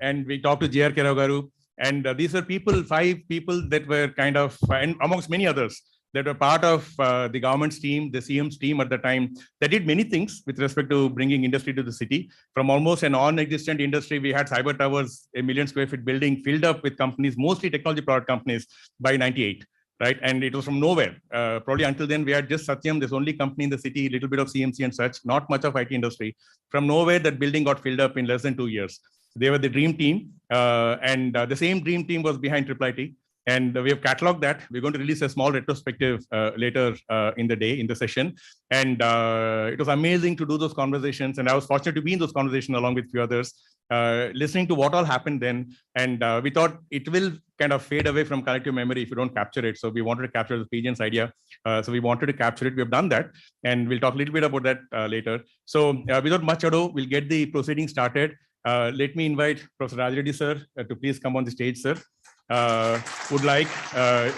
and we talked to J.R. Keragaru. And these are people, 5 people that were kind of, and amongst many others, that were part of the government's team, the CM's team at the time, that did many things with respect to bringing industry to the city. From almost a non-existent industry, we had cyber towers, a 1 million square feet building filled up with companies, mostly technology product companies, by 98. Right, and it was from nowhere. Probably until then, we had just Satyam, this only company in the city, little bit of CMC and such, not much of IT industry. From nowhere, that building got filled up in less than 2 years. They were the dream team, and the same dream team was behind IIIT. And we have cataloged that. We're going to release a small retrospective later in the day, in the session. And it was amazing to do those conversations. And I was fortunate to be in those conversations along with a few others, listening to what all happened then. And we thought it will kind of fade away from collective memory if you don't capture it. So we wanted to capture the Pigeon's idea. So we wanted to capture it. We have done that. And we'll talk a little bit about that later. So without much ado, we'll get the proceedings started. Let me invite Professor Rajreddy, sir, to please come on the stage, sir. Would like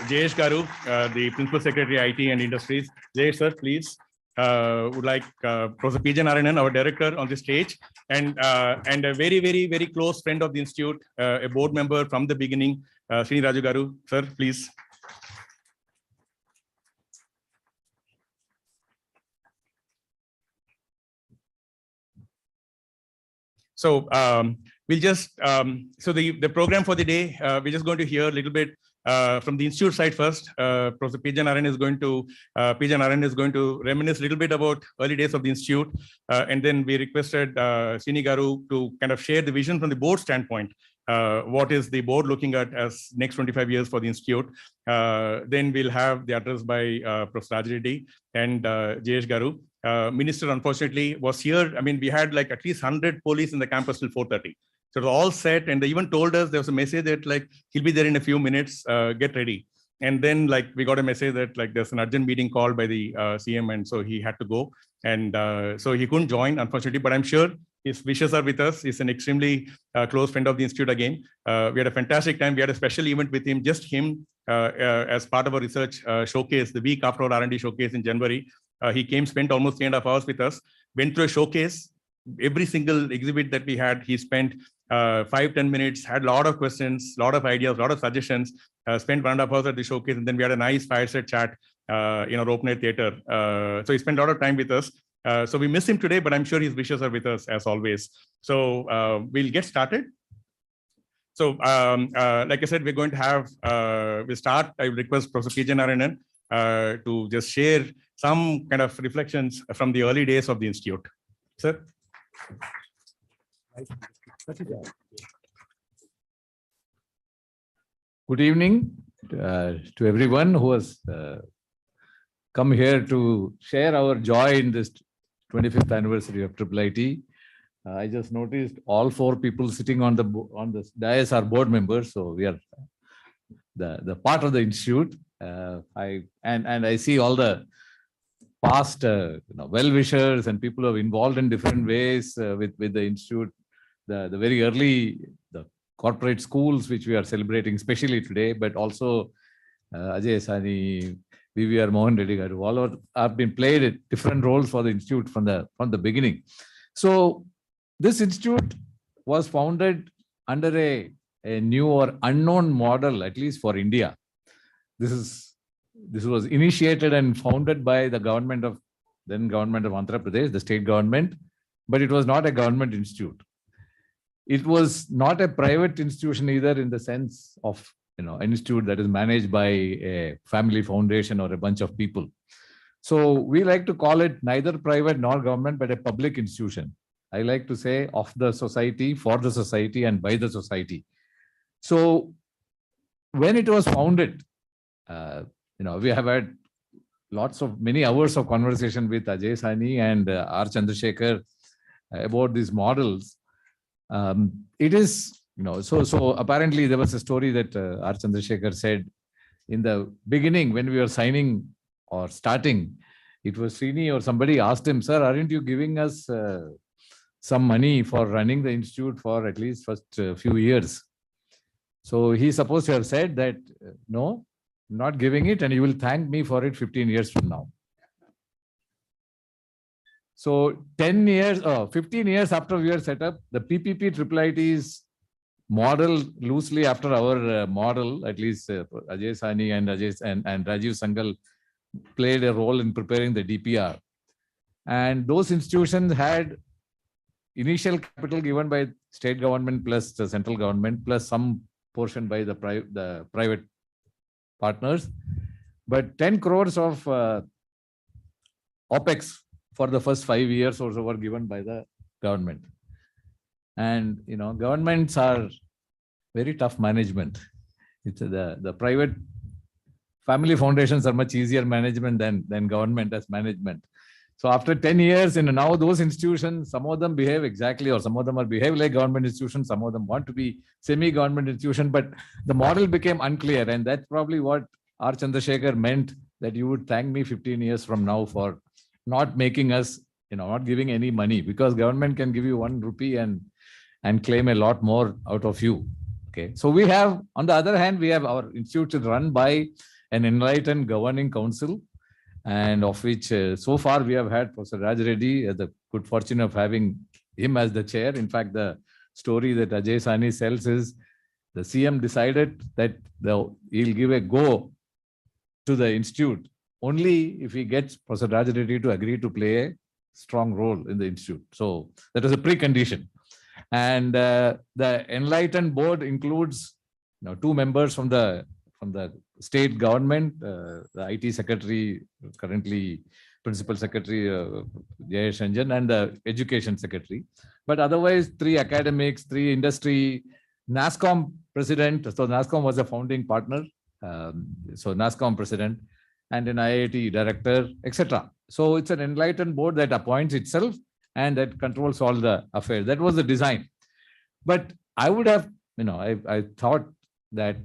Jayesh Garu, the Principal Secretary, IT and Industries. Jayesh, sir, please. Would like Professor P. J. Narayanan, our director, on the stage, and a very, very, very close friend of the Institute, a board member from the beginning, Srini Raju Garu. Sir, please. So we'll just, so the program for the day, we're just going to hear a little bit from the Institute side first. Professor P. J. Narayanan is going to reminisce a little bit about early days of the Institute. And then we requested Srini Garu to kind of share the vision from the board standpoint. What is the board looking at as next 25 years for the Institute? Then we'll have the address by Professor Rajreddy and Jayesh Garu. Minister, unfortunately, was here. I mean, we had like at least 100 police in the campus till 4:30. So it was all set, and they even told us there was a message that like he'll be there in a few minutes. Get ready. And then like we got a message that like there's an urgent meeting called by the CM, and so he had to go, and so he couldn't join, unfortunately. But I'm sure his wishes are with us. He's an extremely close friend of the Institute again. We had a fantastic time. We had a special event with him, just him, as part of a research showcase the week after our R&D showcase in January. He came, spent almost 3.5 hours with us, went through a showcase. Every single exhibit that we had, he spent 5-10 minutes, had a lot of questions, a lot of ideas, a lot of suggestions, spent 1.5 hours at the showcase, and then we had a nice fireside chat in our open air theater. So he spent a lot of time with us. So we miss him today, but I'm sure his wishes are with us as always. So we'll get started. So like I said, we're going to have, we'll start. I request Professor P. J. Narayanan to just share some kind of reflections from the early days of the Institute. Sir. Good evening to everyone who has come here to share our joy in this 25th anniversary of IIIT. I just noticed all 4 people sitting on the dais are board members, so we are the part of the Institute. I see all the past well-wishers and people who are involved in different ways with the Institute. The very early the corporate schools which we are celebrating, especially today, but also Ajay Sani, VVR Mohan Reddy Garu, all have been played different roles for the Institute from the beginning. So this Institute was founded under a new or unknown model, at least for India. This was initiated and founded by the government of Andhra Pradesh, the state government, but it was not a government institute. It was not a private institution either, in the sense of an institute that is managed by a family foundation or a bunch of people. So we like to call it neither private nor government, but a public institution. I like to say of the society, for the society, and by the society. So when it was founded, we have had many hours of conversation with Ajay Sani and R. Chandrasekhar about these models. It is, so apparently there was a story that R. Chandrasekhar said in the beginning when we were signing or starting, it was Srini or somebody asked him, sir, aren't you giving us some money for running the institute for at least first few years? So he's supposed to have said that, no, not giving it, and you will thank me for it 15 years from now. So 15 years after we were set up, the PPP IIIT is modeled loosely after our model, at least Ajay Sani and Rajiv Sangal played a role in preparing the DPR. And those institutions had initial capital given by state government plus the central government plus some portion by the private partners. But 10 crores of OPEX for the first 5 years or so were given by the government. And, governments are very tough management. It's the private family foundations are much easier management than government as management. So after 10 years, now those institutions, some of them behave exactly, or some of them behave like government institutions. Some of them want to be semi-government institution, but the model became unclear. And that's probably what R. Chandrasekhar meant, that you would thank me 15 years from now for not making us, not giving any money, because government can give you 1 rupee and claim a lot more out of you. Okay. So we have, on the other hand, we have our institute run by an enlightened governing council, and of which so far we have had Professor Raj Reddy, the good fortune of having him as the chair. In fact, the story that Ajay Sani tells is the CM decided that he'll give a go to the institute only if he gets Professor Raj Reddy to agree to play a strong role in the institute. So that was a precondition. And the enlightened board includes 2 members from the state government, the IT secretary, currently principal secretary Jayesh Anjan, and the education secretary. But otherwise, 3 academics, 3 industry, Nasscom president. So Nasscom was a founding partner. So Nasscom president and an IIT director, etc. So it's an enlightened board that appoints itself and that controls all the affairs. That was the design. But I would have, I thought that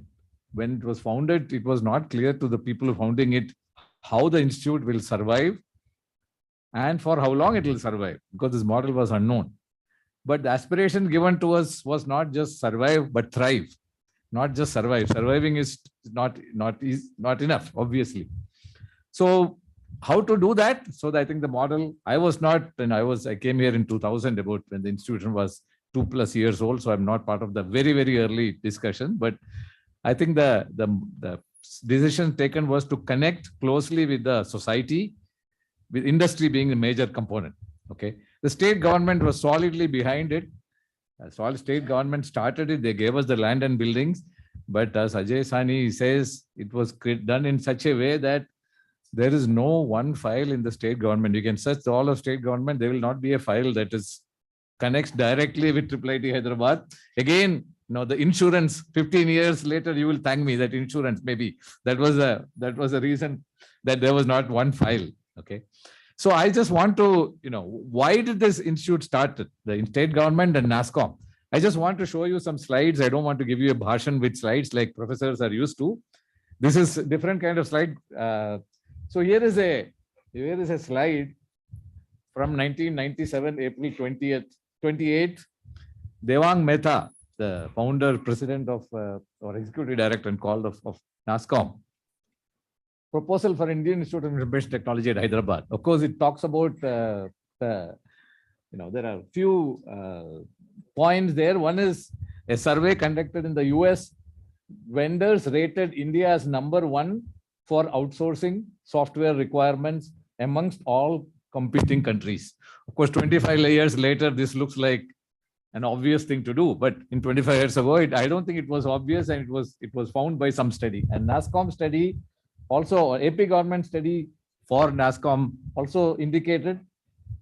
when it was founded, it was not clear to the people founding it how the institute will survive and for how long it will survive, because this model was unknown. But the aspiration given to us was not just survive, but thrive. Not just survive. Surviving is not enough, obviously. So how to do that? So I think the model, I came here in 2000, about when the institution was 2+ years old. So I'm not part of the very, very early discussion, but I think the decision taken was to connect closely with the society, with industry being a major component. Okay, the state government was solidly behind it. So state government started it. They gave us the land and buildings, but as Ajay Sani says, it was done in such a way that there is no one file in the state government. You can search all of state government. There will not be a file that connects directly with IIIT Hyderabad. Again, the insurance, 15 years later, you will thank me that insurance, maybe that was a reason that there was not one file. Okay. So I just want to, why did this institute start? The state government and Nasscom. I just want to show you some slides. I don't want to give you a bhashan with slides like professors are used to. This is a different kind of slide. So here is a slide from 1997, April 28th. Devang Mehta, the founder, president of or executive director and called of Nasscom. Proposal for Indian Institute of Information Technology at Hyderabad. Of course, it talks about, there are a few points there. One is a survey conducted in the US. Vendors rated India as #1 for outsourcing software requirements amongst all competing countries. Of course, 25 years later, this looks like an obvious thing to do, but in 25 years ago, I don't think it was obvious, and it was found by some study. And Nasscom study, also AP government study for Nasscom, also indicated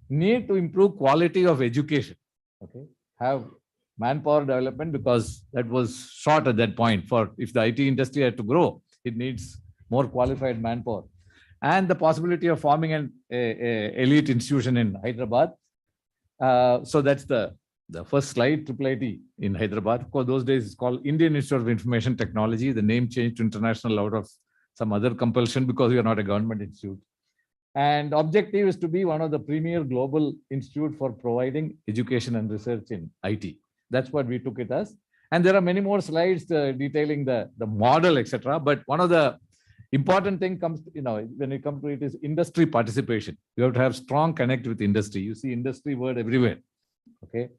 need to improve quality of education. Okay, have manpower development, because that was short at that point. For if the IT industry had to grow, it needs more qualified manpower, and the possibility of forming an elite institution in Hyderabad. So that's the first slide, IIIT in Hyderabad. Of course, those days it's called Indian Institute of Information Technology. The name changed to international out of some other compulsion because we are not a government institute. And objective is to be one of the premier global institute for providing education and research in IT. That's what we took it as. And there are many more slides detailing the model, etc. But one of the important thing comes, when it comes to it, is industry participation. You have to have strong connect with industry. You see industry word everywhere. Okay.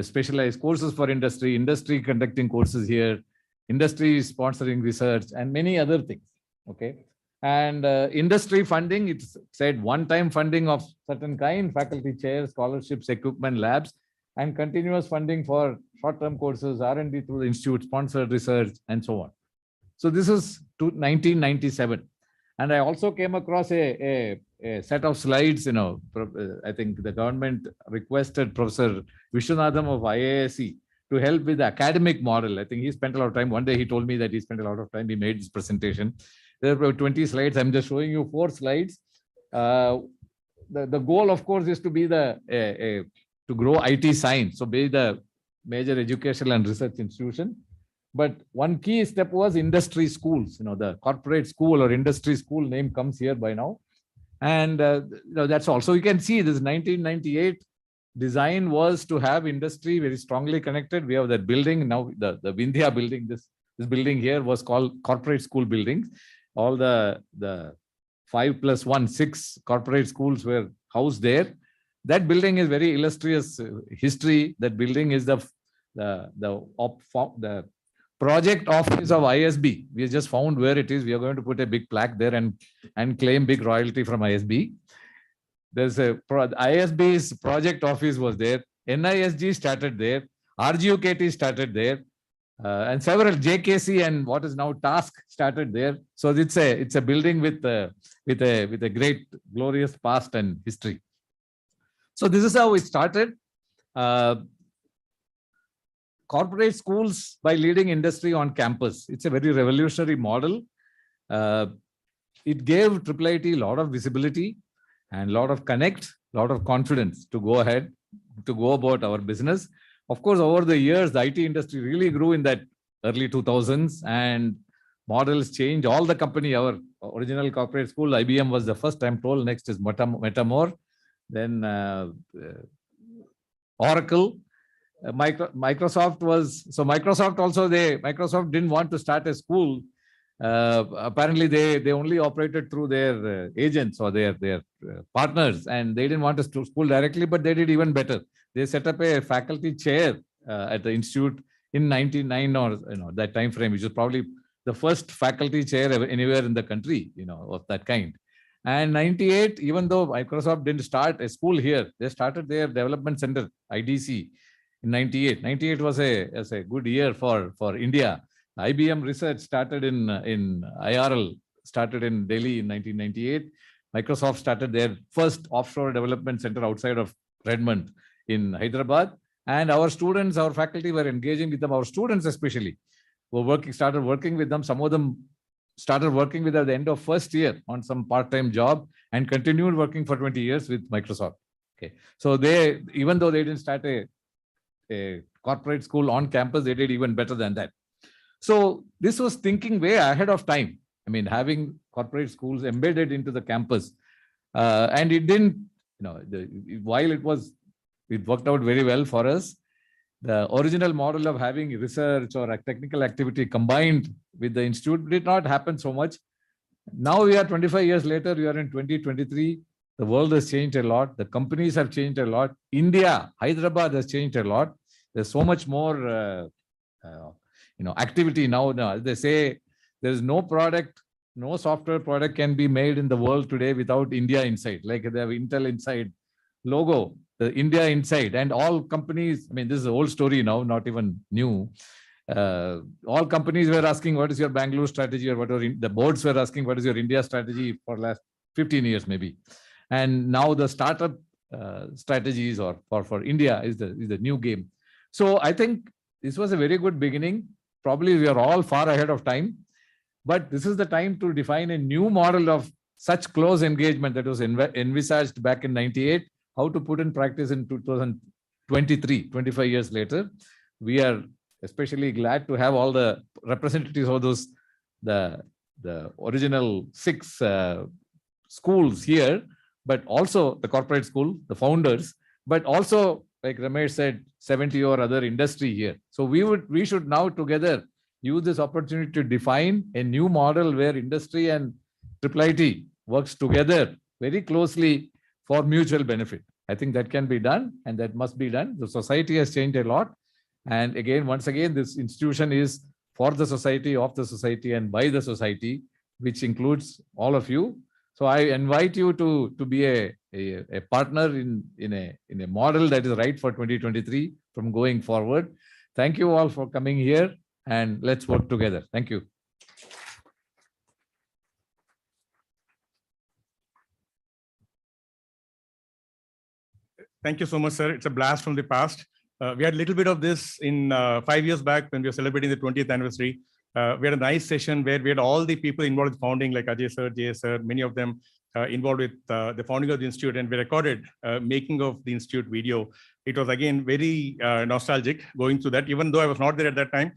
specialized courses for industry, industry conducting courses here, industry sponsoring research, and many other things. Okay. And industry funding, it's said one-time funding of certain kind, faculty chairs, scholarships, equipment, labs, and continuous funding for short-term courses, R&D through the institute, sponsored research, and so on. So this is 1997. And I also came across a set of slides, I think the government requested Professor Vishwanathan of IISc to help with the academic model. I think he spent a lot of time. One day he told me that he spent a lot of time. He made this presentation. There are about 20 slides. I'm just showing you 4 slides. The goal, of course, is to be to grow IT science. So be the major educational and research institution. But one key step was industry schools. The corporate school or industry school name comes here by now. And that's all. So you can see this 1998 design was to have industry very strongly connected. We have that building now, the Vindhya building. This building here was called corporate school buildings. All the 5+1, 6 corporate schools were housed there. That building is very illustrious history. That building is the project office of ISB. We just found where it is. We are going to put a big plaque there and claim big royalty from ISB. There's ISB's project office was there. NISG started there. RGUKT started there. And several JKC and what is now Task started there. So it's a building with a great glorious past and history. So this is how it started. Corporate schools by leading industry on campus. It's a very revolutionary model. It gave IIIT a lot of visibility and a lot of connect, a lot of confidence to go ahead, to go about our business. Of course, over the years, the IT industry really grew in that early 2000s and models changed. All the company, our original corporate school, IBM was the first, I'm told. Next is Metamor, then Oracle. Microsoft didn't want to start a school. Apparently they only operated through their agents or their partners, and they didn't want to school directly, but they did even better. They set up a faculty chair at the institute in 1999 or that time frame, which is probably the first faculty chair anywhere in the country, of that kind. And 98, even though Microsoft didn't start a school here, they started their development center, IDC, in 98. 98 was a good year for India. IBM research started in IRL, started in Delhi in 1998. Microsoft started their first offshore development center outside of Redmond in Hyderabad. And our students, our faculty were engaging with them. Our students especially started working with them. Some of them started working with at the end of first year on some part-time job and continued working for 20 years with Microsoft. Okay, so even though they didn't start a corporate school on campus, they did even better than that. So this was thinking way ahead of time. I mean, having corporate schools embedded into the campus, and it didn't, while it worked out very well for us. The original model of having research or a technical activity combined with the institute did not happen so much. Now we are 25 years later, we are in 2023. The world has changed a lot. The companies have changed a lot. India, Hyderabad has changed a lot. There's so much more, activity now. As they say, there's no software product can be made in the world today without India inside. Like they have Intel inside logo, the India inside, and all companies. I mean, this is an old story now, not even new. All companies were asking, what is your Bangalore strategy, or whatever. The boards were asking, what is your India strategy for last 15 years, maybe. And now the startup strategies or for India is the new game. So I think this was a very good beginning. Probably we are all far ahead of time, but this is the time to define a new model of such close engagement that was envisaged back in 98, how to put in practice in 2023, 25 years later. We are especially glad to have all the representatives of the original 6 schools here, but also the corporate school, the founders, but also, like Ramesh said, 70 or other industry here. So we should now together use this opportunity to define a new model where industry and IIIT works together very closely for mutual benefit. I think that can be done and that must be done. The society has changed a lot. And again, once again, this institution is for the society, of the society, and by the society, which includes all of you. So I invite you to be a partner in a model that is right for 2023 from going forward. Thank you all for coming here, and let's work together. Thank you. Thank you so much, sir. It's a blast from the past. We had a little bit of this in 5 years back when we were celebrating the 20th anniversary. We had a nice session where we had all the people involved with founding, like Ajay sir, Jay sir, many of them involved with the founding of the institute, and we recorded making of the institute video. It was again very nostalgic going through that. Even though I was not there at that time,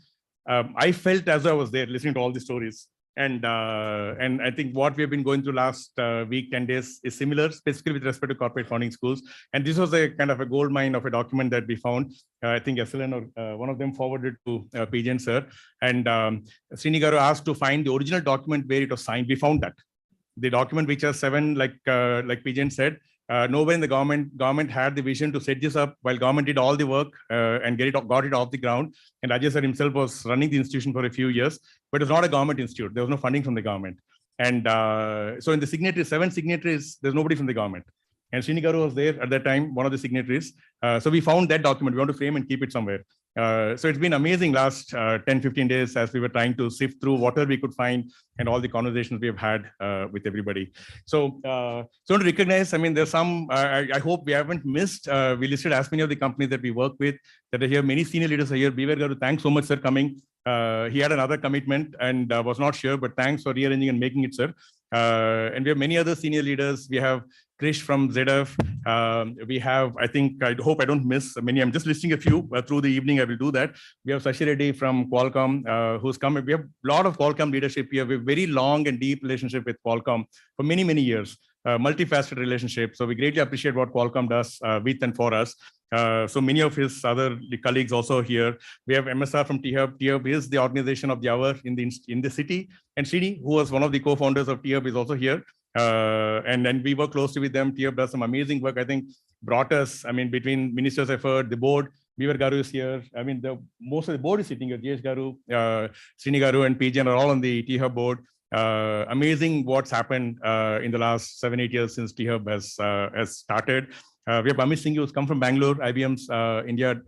I felt as though I was there listening to all the stories. And I think what we have been going through last week, 10 days is similar, specifically with respect to corporate founding schools. And this was a kind of a gold mine of a document that we found. I think SLN or one of them forwarded to PJ sir. And Srini Garu asked to find the original document where it was signed. We found that. The document which has 7, like PJ said, nobody in the government had the vision to set this up, while government did all the work and got it off the ground. And Ajay sir himself was running the institution for a few years, but it's not a government institute. There was no funding from the government. And so in the signatories, 7 signatories, there's nobody from the government. And Srini Garu was there at that time, one of the signatories. So we found that document. We want to frame and keep it somewhere. So it's been amazing last 10, 15 days as we were trying to sift through whatever we could find and all the conversations we have had with everybody. So, to recognize, I mean, there's some, I hope we haven't missed. We listed as many of the companies that we work with that are here. Many senior leaders are here. Beaver Garu, thanks so much, sir, coming. He had another commitment and was not sure, but thanks for rearranging and making it, sir. And we have many other senior leaders. We have Krish from ZF. We have, I think, I hope I don't miss many. I'm just listing a few through the evening. I will do that. We have Sashi Reddy from Qualcomm, who's come. We have a lot of Qualcomm leadership here. We have a very long and deep relationship with Qualcomm for many, many years. Multifaceted relationship. So we greatly appreciate what Qualcomm does with and for us. So many of his other colleagues also here. We have MSR from T-Hub. T-Hub is the organization of the hour in the city. And Srini, who was one of the co-founders of T-Hub, is also here. And then we work closely with them. T-Hub does some amazing work. I think brought us, I mean, between ministers' effort, the board, Beaver Garu is here. I mean, most of the board is sitting here. JS Garu, Srini Garu, and PJ are all on the T-Hub board. Amazing what's happened in the last 7-8 years since T-Hub has started. We have Amit Singh, who's come from Bangalore, IBM's India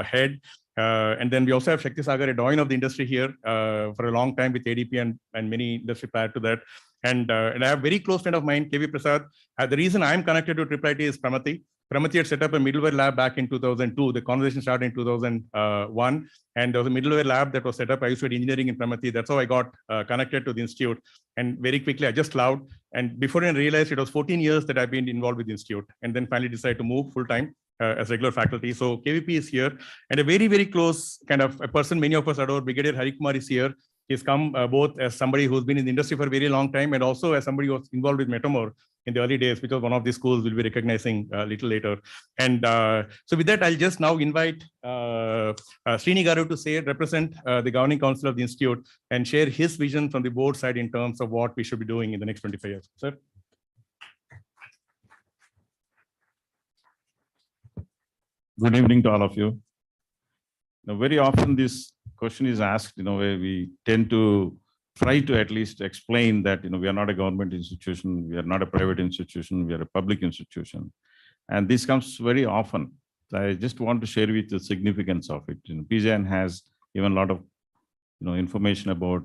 head. And then we also have Shakti Sagar, a doyen of the industry here for a long time with ADP and many industry prior to that. And I have a very close friend of mine, KV Prasad. The reason I'm connected to IIIT is Pramati. Pramati had set up a middleware lab back in 2002. The conversation started in 2001. And there was a middleware lab that was set up. I used to do engineering in Pramati. That's how I got connected to the institute. And very quickly, I just loved. And before I realized, it was 14 years that I've been involved with the institute. And then finally decided to move full-time as regular faculty. So KVP is here. And a very, very close kind of a person many of us adore, Brigadier Harikumar is here. He's come both as somebody who's been in the industry for a very long time and also as somebody who was involved with Metamor in the early days, which was one of the schools we'll be recognizing a little later. And so with that, I'll just now invite Srini Garu to represent the governing council of the institute and share his vision from the board side in terms of what we should be doing in the next 25 years. Sir. Good evening to all of you. Now, very often this question is asked, where we tend to try to at least explain that, we are not a government institution, we are not a private institution, we are a public institution. And this comes very often. So I just want to share with you the significance of it. PJN has even a lot of, information about,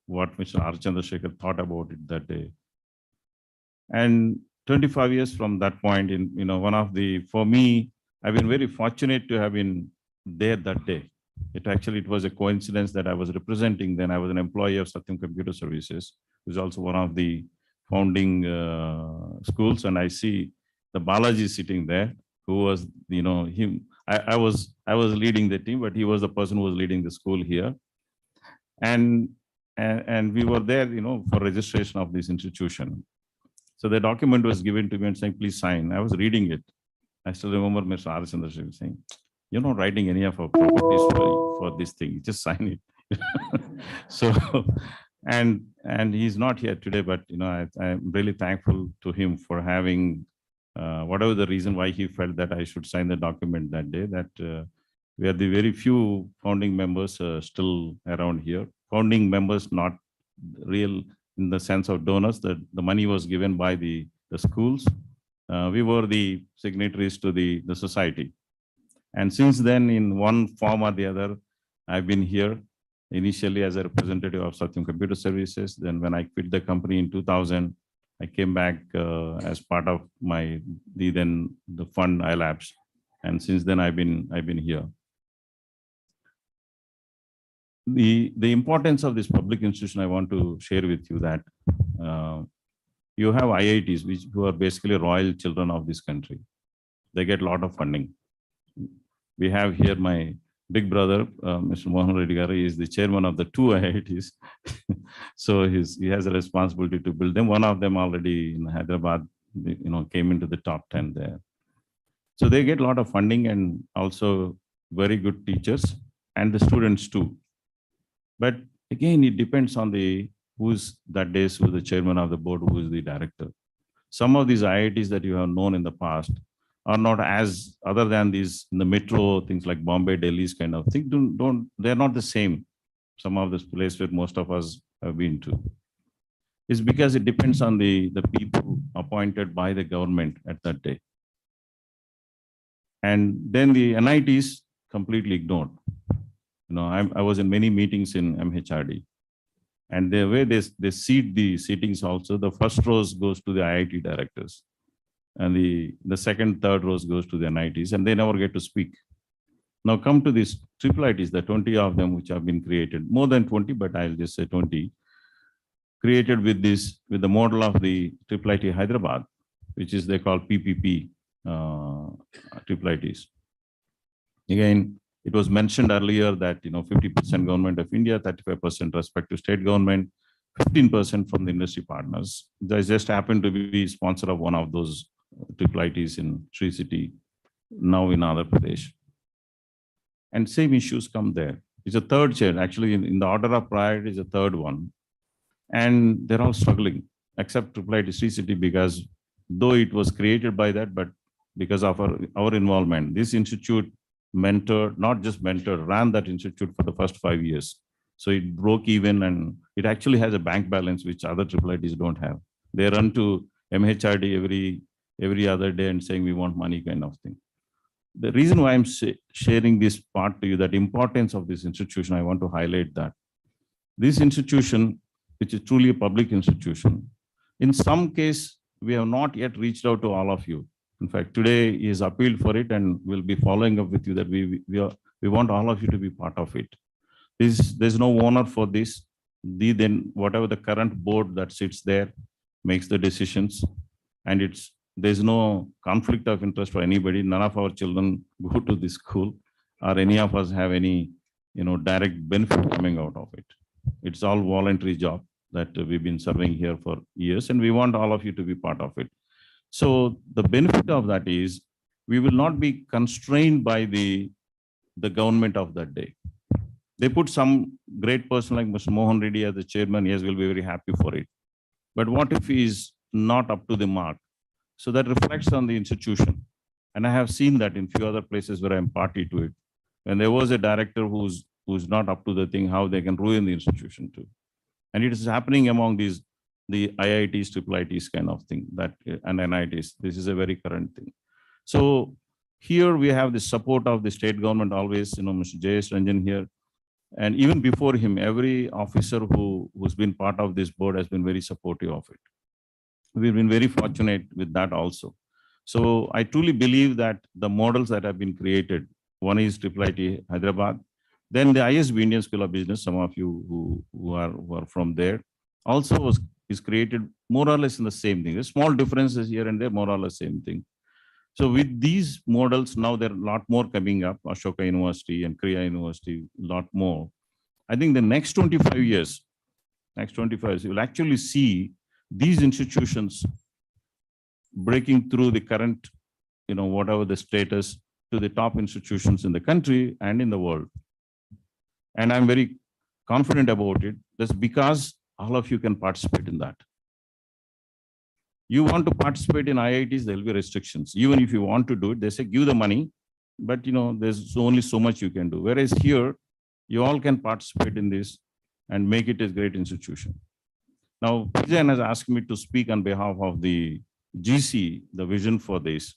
what Mr. R. Chandrasekhar thought about it that day. And 25 years from that point, for me, I've been very fortunate to have been there that day. It was a coincidence that I was representing then. I was an employee of Satyam Computer Services, who's also one of the founding schools. And I see the Balaji sitting there, who was, him. I was leading the team, but he was the person who was leading the school here. And we were there, for registration of this institution. So the document was given to me and saying, please sign. I was reading it. I still remember Mr. R. Chandrasekhar saying, you're not writing any of our properties for this thing, just sign it. So, and he's not here today, but I'm really thankful to him for having whatever the reason why he felt that I should sign the document that day, that we are the very few founding members still around here. Founding members, not real in the sense of donors, that the money was given by the schools. We were the signatories to the society. And since then, in one form or the other, I've been here initially as a representative of Satyam Computer Services. Then when I quit the company in 2000, I came back as part of the fund IIITH. And since then I've been here. The importance of this public institution, I want to share with you that you have IITs, who are basically royal children of this country. They get a lot of funding. We have here my big brother, Mr. Mohan Reddy Garu, is the chairman of the 2 IITs. So he has a responsibility to build them. One of them already in Hyderabad, came into the top 10 there. So they get a lot of funding and also very good teachers and the students too. But again, it depends on who's the chairman of the board, who is the director. Some of these IITs that you have known in the past are not as, other than these in the metro, things like Bombay, Delhi's kind of thing, they're not the same. Some of this place where most of us have been to. It's because it depends on the people appointed by the government at that day. And then the NITs completely ignored. I was in many meetings in MHRD. And the way they seat the seatings also, the first rows goes to the IIT directors. And the second, third rows goes to the NITs, and they never get to speak. Now come to these IIITs, the 20 of them which have been created, more than 20, but I'll just say 20, created with the model of the IIIT Hyderabad, which is they call PPP IIITs. Again, it was mentioned earlier that 50% government of India, 35% respective state government, 15% from the industry partners. They just happened to be sponsor of one of those IIITs in Sri City, now in Andhra Pradesh. And same issues come there. It's a third chair, actually in the order of priority is a third one. And they're all struggling, except IIIT Sri City, because though it was created by that, but because of our involvement, this institute not just mentored, ran that institute for the first 5 years. So it broke even, and it actually has a bank balance, which other IIITs don't have. They run to MHRD every other day and saying, we want money kind of thing. The reason why I'm sharing this part to you, that importance of this institution, I want to highlight that. This institution, which is truly a public institution, in some case, we have not yet reached out to all of you. In fact, today is appealed for it, and we'll be following up with you that we want all of you to be part of it. There's no owner for this. Then whatever the current board that sits there makes the decisions, and there's no conflict of interest for anybody. None of our children go to this school, or any of us have any direct benefit coming out of it. It's all voluntary job that we've been serving here for years, and we want all of you to be part of it. So the benefit of that is we will not be constrained by the government of that day. They put some great person like Mr. Mohan Reddy as the chairman. Yes, we'll be very happy for it. But what if he is not up to the mark? So that reflects on the institution. And I have seen that in few other places where I'm party to it. When there was a director who's not up to the thing, how they can ruin the institution too. And it is happening among the IITs, IIITs kind of thing, and NITs. This is a very current thing. So here we have the support of the state government always, Mr. J.S. Ranjan here. And even before him, every officer who's been part of this board has been very supportive of it. We've been very fortunate with that also. So I truly believe that the models that have been created, one is IIIT Hyderabad, then the ISB Indian School of Business, some of you who are from there, also is created more or less in the same thing. There's small differences here and there, more or less same thing. So with these models, now there are a lot more coming up, Ashoka University and Kriya University, a lot more. I think the next 25 years, you will actually see these institutions breaking through the current, whatever the status, to the top institutions in the country and in the world. And I'm very confident about it. That's because all of you can participate in that. You want to participate in IITs, there will be restrictions. Even if you want to do it, they say give the money, but there's only so much you can do. Whereas here, you all can participate in this and make it a great institution. Now, PJN has asked me to speak on behalf of the GC, the vision for this.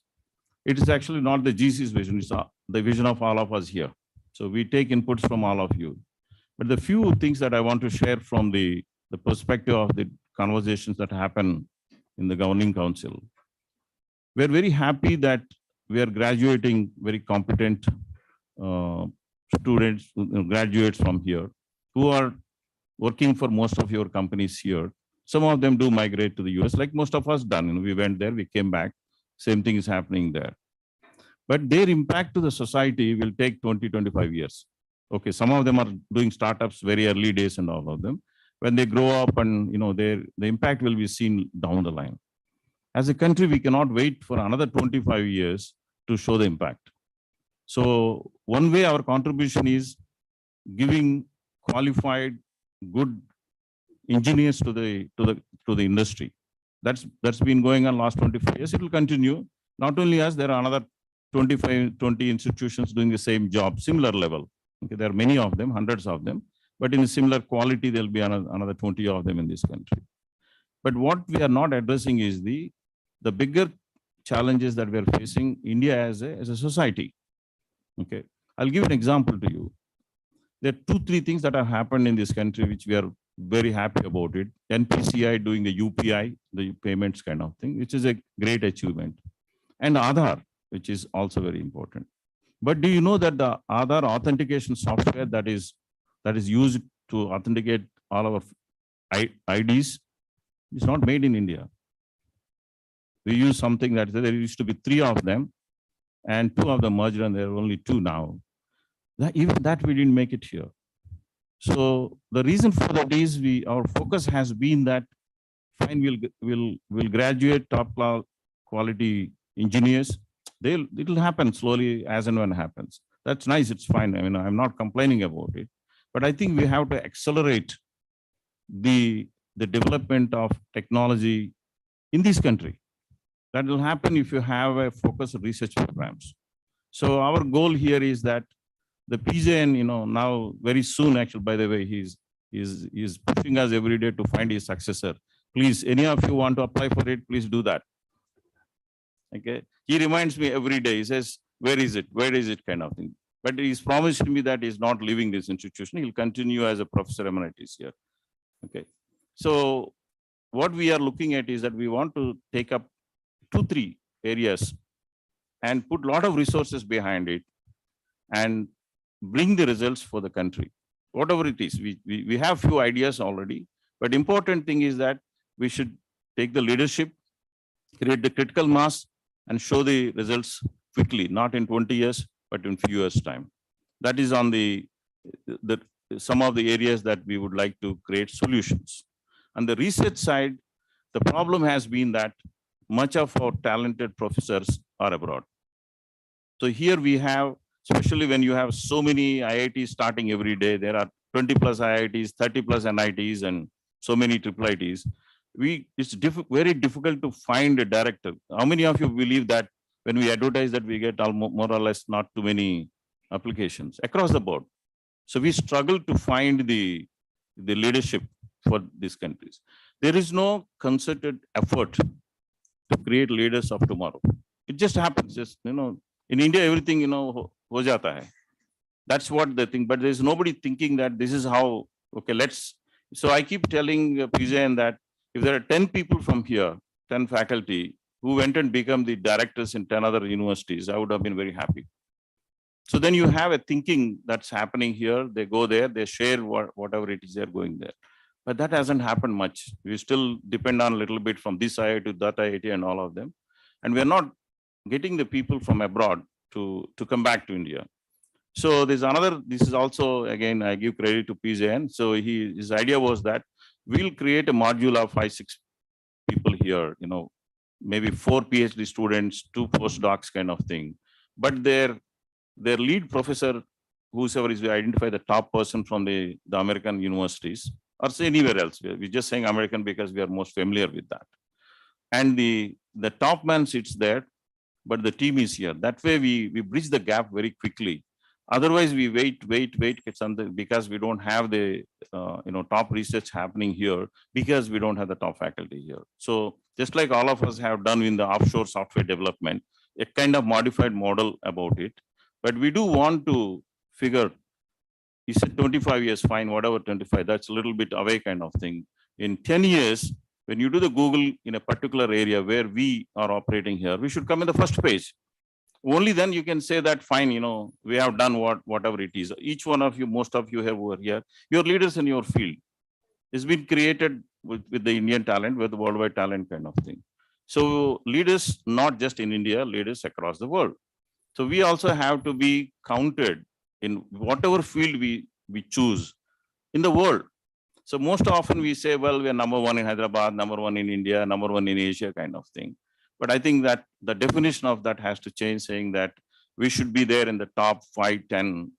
It is actually not the GC's vision, it's the vision of all of us here. So we take inputs from all of you. But the few things that I want to share from the perspective of the conversations that happen in the governing council. We're very happy that we are graduating very competent students, graduates from here who are working for most of your companies here. Some of them do migrate to the US, like most of us done. We went there, we came back, same thing is happening there. But their impact to the society will take 20, 25 years. Okay, some of them are doing startups very early days and all of them. When they grow up and the impact will be seen down the line. As a country, we cannot wait for another 25 years to show the impact. So one way our contribution is giving qualified, good engineers to the industry. That's been going on last 25 years. It will continue. Not only us, there are another 20 institutions doing the same job, similar level. Okay, there are many of them, hundreds of them. But in similar quality, there'll be another 20 of them in this country. But what we are not addressing is the bigger challenges that we are facing India as a society. Okay, I'll give an example to you. There are 2-3 things that have happened in this country which we are very happy about it. NPCI doing the UPI, the payments kind of thing, which is a great achievement. And Aadhaar, which is also very important. But do you know that the Aadhaar authentication software that is used to authenticate all our IDs is not made in India. We use something that there used to be 3 of them and 2 of them merged and there are only 2 now. Even that we didn't make it here. So the reason for that is our focus has been that fine, we'll graduate top quality engineers. It'll happen slowly as and when it happens. That's nice, it's fine. I mean, I'm not complaining about it. But I think we have to accelerate the development of technology in this country. That will happen if you have a focused research programs. So our goal here is that the PJN, now very soon, actually, by the way, he's pushing us every day to find his successor. Please, any of you want to apply for it, please do that. Okay. He reminds me every day, he says, where is it? Where is it kind of thing. But he's promised me that he's not leaving this institution. He'll continue as a professor emeritus here. Okay. So what we are looking at is that we want to take up 2-3 areas and put a lot of resources behind it and bring the results for the country. Whatever it is, we have few ideas already, but important thing is that we should take the leadership, create the critical mass and show the results quickly, not in 20 years, but in few years' time. That is on some of the areas that we would like to create solutions. On the research side, the problem has been that much of our talented professors are abroad. So here we have, especially when you have so many IITs starting every day, there are 20 plus IITs, 30 plus NITs, and so many IIITs. It's very difficult to find a director. How many of you believe that when we advertise that we get more or less not too many applications across the board? So we struggle to find the leadership for these countries. There is no concerted effort to create leaders of tomorrow. It just happens. Just in India, everything ho jata hai. That's what they think. But there is nobody thinking that this is how. Okay, let's. So I keep telling PJN that if there are 10 people from here, 10 faculty who went and become the directors in 10 other universities, I would have been very happy. So then you have a thinking that's happening here. They go there, they share whatever it is they're going there. But that hasn't happened much. We still depend on a little bit from this IIT to that IIT and all of them. And we're not getting the people from abroad to come back to India. So there's another, this is also, again, I give credit to PJN. So his idea was that we'll create a module of 5-6 people here, maybe 4 PhD students, 2 postdocs kind of thing. But their lead professor, whosoever is, we identify the top person from the American universities, or say anywhere else. We're just saying American because we are most familiar with that. and the top man sits there, but the team is here. That way we bridge the gap very quickly. Otherwise, we wait, get something because we don't have the top research happening here because we don't have the top faculty here. So just like all of us have done in the offshore software development, a kind of modified model about it. But we do want to figure, you said 25 years, fine, whatever 25, that's a little bit away kind of thing. In 10 years, when you do the Google in a particular area where we are operating here, we should come in the first page. Only then you can say that, fine, we have done whatever it is. Each one of you, most of you have over here, you're leaders in your field. It's been created with the Indian talent, with the worldwide talent kind of thing. So leaders, not just in India, leaders across the world. So we also have to be counted in whatever field we choose in the world. So most often we say, well, we're number one in Hyderabad, number one in India, number one in Asia kind of thing. But I think that the definition of that has to change, saying that we should be there in the top 5, 10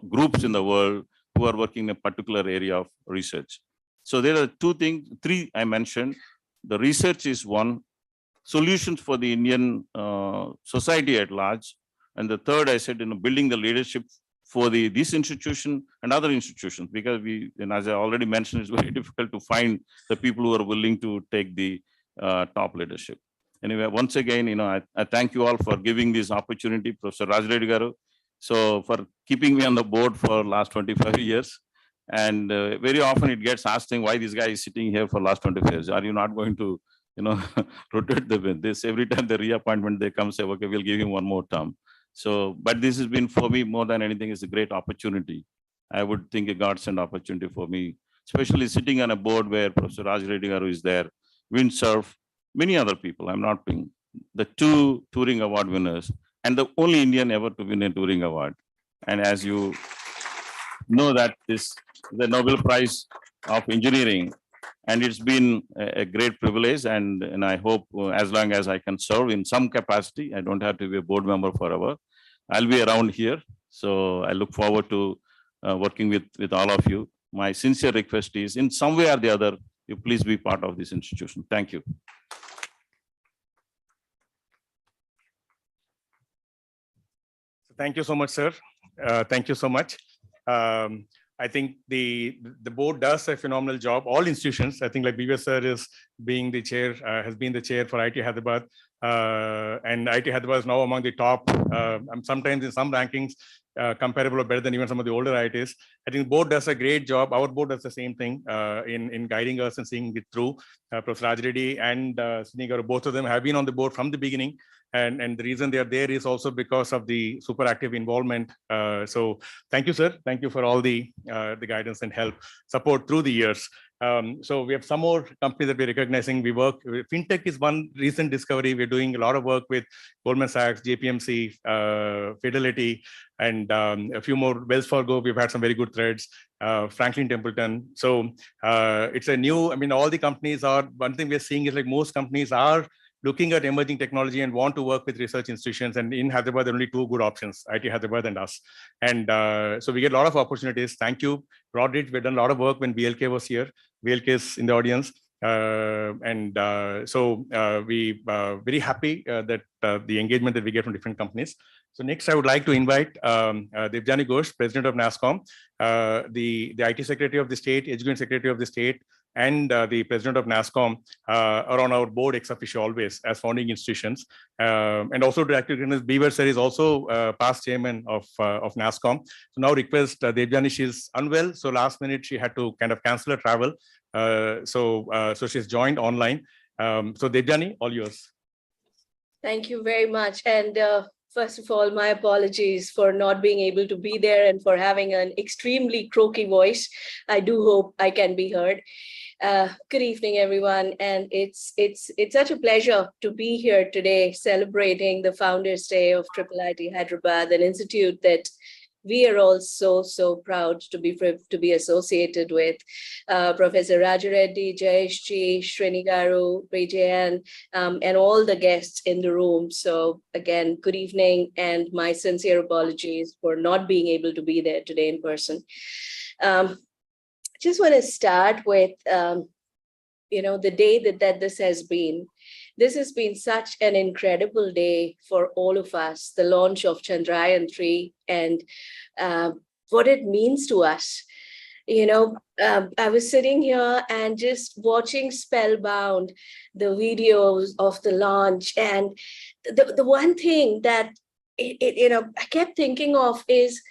groups in the world who are working in a particular area of research. So there are 3 I mentioned. The research is one, solutions for the Indian society at large. And the third, I said, building the leadership for this institution and other institutions, because as I already mentioned, it's very difficult to find the people who are willing to take the top leadership. Anyway, once again, I thank you all for giving this opportunity, Professor Raj Reddy Garu, so for keeping me on the board for last 25 years. And very often it gets asked why this guy is sitting here for last 25 years. Are you not going to, rotate this every time the reappointment they come say, okay, we'll give him one more term. So, but this has been for me more than anything is a great opportunity. I would think a godsend opportunity for me, especially sitting on a board where Professor Raj Reddy Garu is there, Windsurf, many other people. I'm not being the 2 Turing Award winners and the only Indian ever to win a Turing Award. And as you know that this the Nobel Prize of Engineering, and it's been a great privilege. And I hope as long as I can serve in some capacity, I don't have to be a board member forever. I'll be around here. So I look forward to working with all of you. My sincere request is in some way or the other, you please be part of this institution. Thank you. Thank you so much, sir. Thank you so much. I think the board does a phenomenal job. All institutions, I think, like BVS sir is being the chair, has been the chair for IIT Hyderabad, and IIT Hyderabad is now among the top. Sometimes in some rankings, comparable or better than even some of the older IITs. I think the board does a great job. Our board does the same thing in guiding us and seeing it through. Professor Raj Reddy and Srini Garu, both of them have been on the board from the beginning. And the reason they are there is also because of the super active involvement. So thank you, sir. Thank you for all the guidance and help, support through the years. So we have some more companies that we're recognizing. We work, FinTech is one recent discovery. We're doing a lot of work with Goldman Sachs, JPMC, Fidelity, and a few more. Wells Fargo, we've had some very good threads. Franklin Templeton. So it's a new, all the companies are, one thing we're seeing is like most companies are looking at emerging technology and want to work with research institutions. And in Hyderabad, there are only 2 good options, IIT Hyderabad and us. And so we get a lot of opportunities. Thank you, Broadridge. We've done a lot of work when BLK was here. BLK is in the audience. So we very happy that the engagement that we get from different companies. So next, I would like to invite Debjani Ghosh, President of Nasscom, the IT Secretary of the State, Education Secretary of the State, and the President of Nasscom are on our board ex officio always as founding institutions. And also to recognize Beaver sir is also past chairman of Nasscom. So now request Debjani, she's unwell. So last minute she had to kind of cancel her travel. So she's joined online. So Debjani, all yours. Thank you very much. And first of all, my apologies for not being able to be there and for having an extremely croaky voice. I do hope I can be heard. Good evening, everyone. And it's such a pleasure to be here today celebrating the Founders Day of IIIT Hyderabad, an institute that we are all so proud to be associated with. Professor Raj Reddy, Jayesh Ji, Srini Garu, Vijayan, and all the guests in the room. So again, good evening, and my sincere apologies for not being able to be there today in person. Just want to start with the day that this has been. This has been such an incredible day for all of us, the launch of Chandrayaan-3 and what it means to us. I was sitting here and just watching spellbound the videos of the launch. And the one thing that, I kept thinking of is,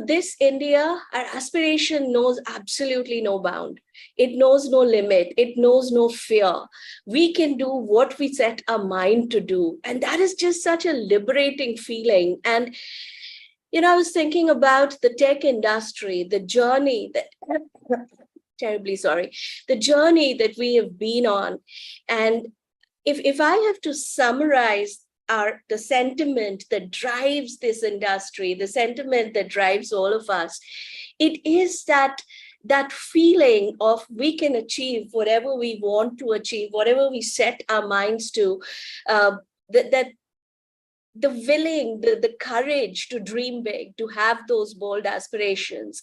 this India, our aspiration knows absolutely no bound. It knows no limit. It knows no fear. We can do what we set our mind to do. And that is just such a liberating feeling. And, I was thinking about the tech industry, the journey that, terribly sorry, the journey that we have been on. And if I have to summarize the sentiment that drives this industry, the sentiment that drives all of us, it is that feeling of we can achieve whatever we want to achieve, whatever we set our minds to, that the willing, the courage to dream big, to have those bold aspirations.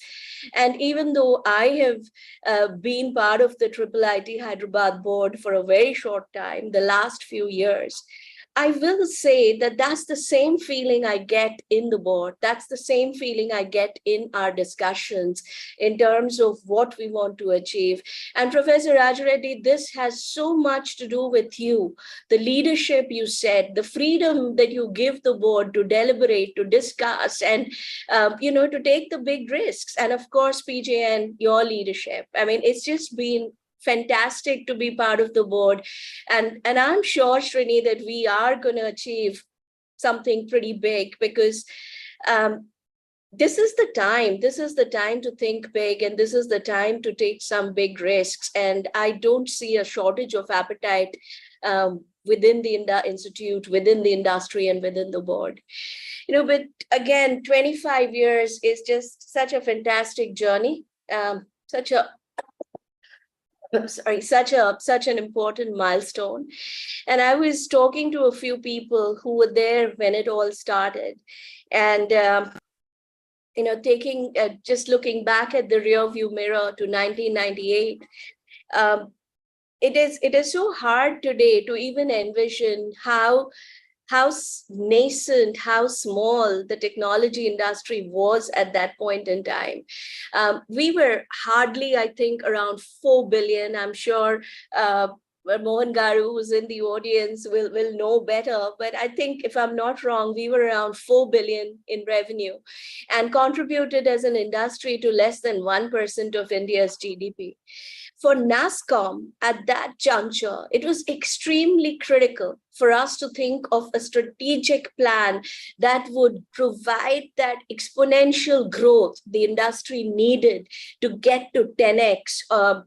And even though I have been part of the IIIT Hyderabad board for a very short time, the last few years, I will say that that's the same feeling I get in the board. That's the same feeling I get in our discussions in terms of what we want to achieve. And Professor Rajareddy, this has so much to do with you, the leadership you said, the freedom that you give the board to deliberate, to discuss, and to take the big risks. And of course, PJ, and your leadership. I mean, it's just been fantastic to be part of the board. And I'm sure, Srini, that we are going to achieve something pretty big, because this is the time. This is the time to think big, and this is the time to take some big risks. And I don't see a shortage of appetite within the institute, within the industry, and within the board. But again, 25 years is just such a fantastic journey, such an important milestone. And I was talking to a few people who were there when it all started, and just looking back at the rear view mirror to 1998, it is so hard today to even envision how nascent, how small the technology industry was at that point in time. We were hardly, I think, around 4 billion. I'm sure Mohan Garu, who's in the audience, will know better. But I think, if I'm not wrong, we were around 4 billion in revenue and contributed as an industry to less than 1% of India's GDP. For Nasscom, at that juncture, it was extremely critical for us to think of a strategic plan that would provide that exponential growth the industry needed to get to 10x. Our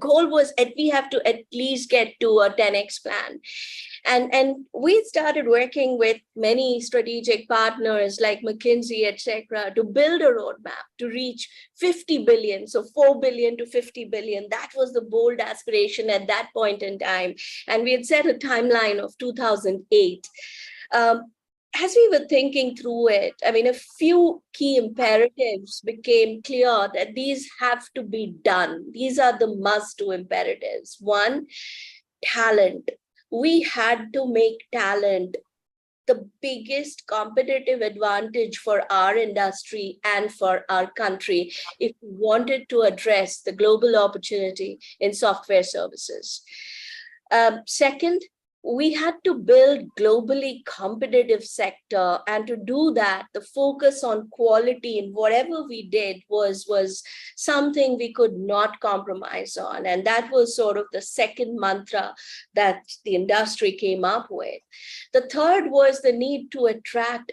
goal was we have to at least get to a 10x plan. And we started working with many strategic partners like McKinsey, etc., to build a roadmap to reach 50 billion. So 4 billion to 50 billion. That was the bold aspiration at that point in time. And we had set a timeline of 2008. As we were thinking through it, I mean, a few key imperatives became clear that these have to be done. These are the must-do imperatives. One, talent. We had to make talent the biggest competitive advantage for our industry and for our country if we wanted to address the global opportunity in software services. Second, we had to build globally competitive sector, and to do that, the focus on quality in whatever we did was something we could not compromise on. And that was sort of the second mantra that the industry came up with. The third was the need to attract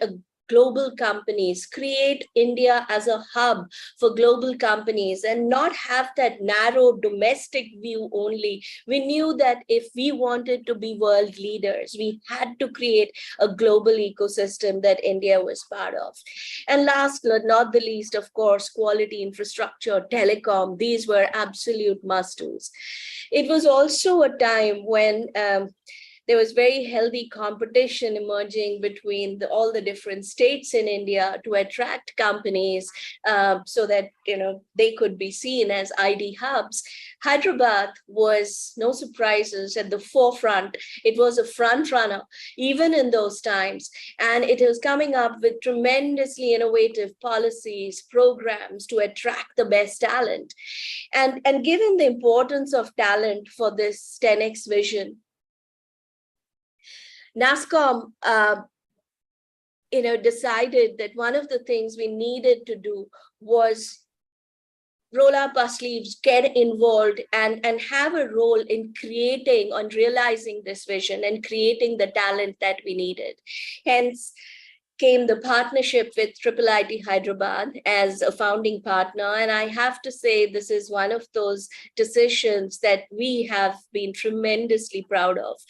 global companies, create India as a hub for global companies, and not have that narrow domestic view only. We knew that if we wanted to be world leaders, we had to create a global ecosystem that India was part of. And last but not the least, of course, quality infrastructure, telecom, these were absolute must-dos. It was also a time when there was very healthy competition emerging between all the different states in India to attract companies so that they could be seen as ID hubs. Hyderabad was, no surprises, at the forefront. It was a front runner even in those times, and it was coming up with tremendously innovative policies, programs to attract the best talent. And given the importance of talent for this 10x vision, Nasscom decided that one of the things we needed to do was roll up our sleeves, get involved, and have a role in creating and realizing this vision and creating the talent that we needed. Hence came the partnership with IIIT Hyderabad as a founding partner. And I have to say, this is one of those decisions that we have been tremendously proud of.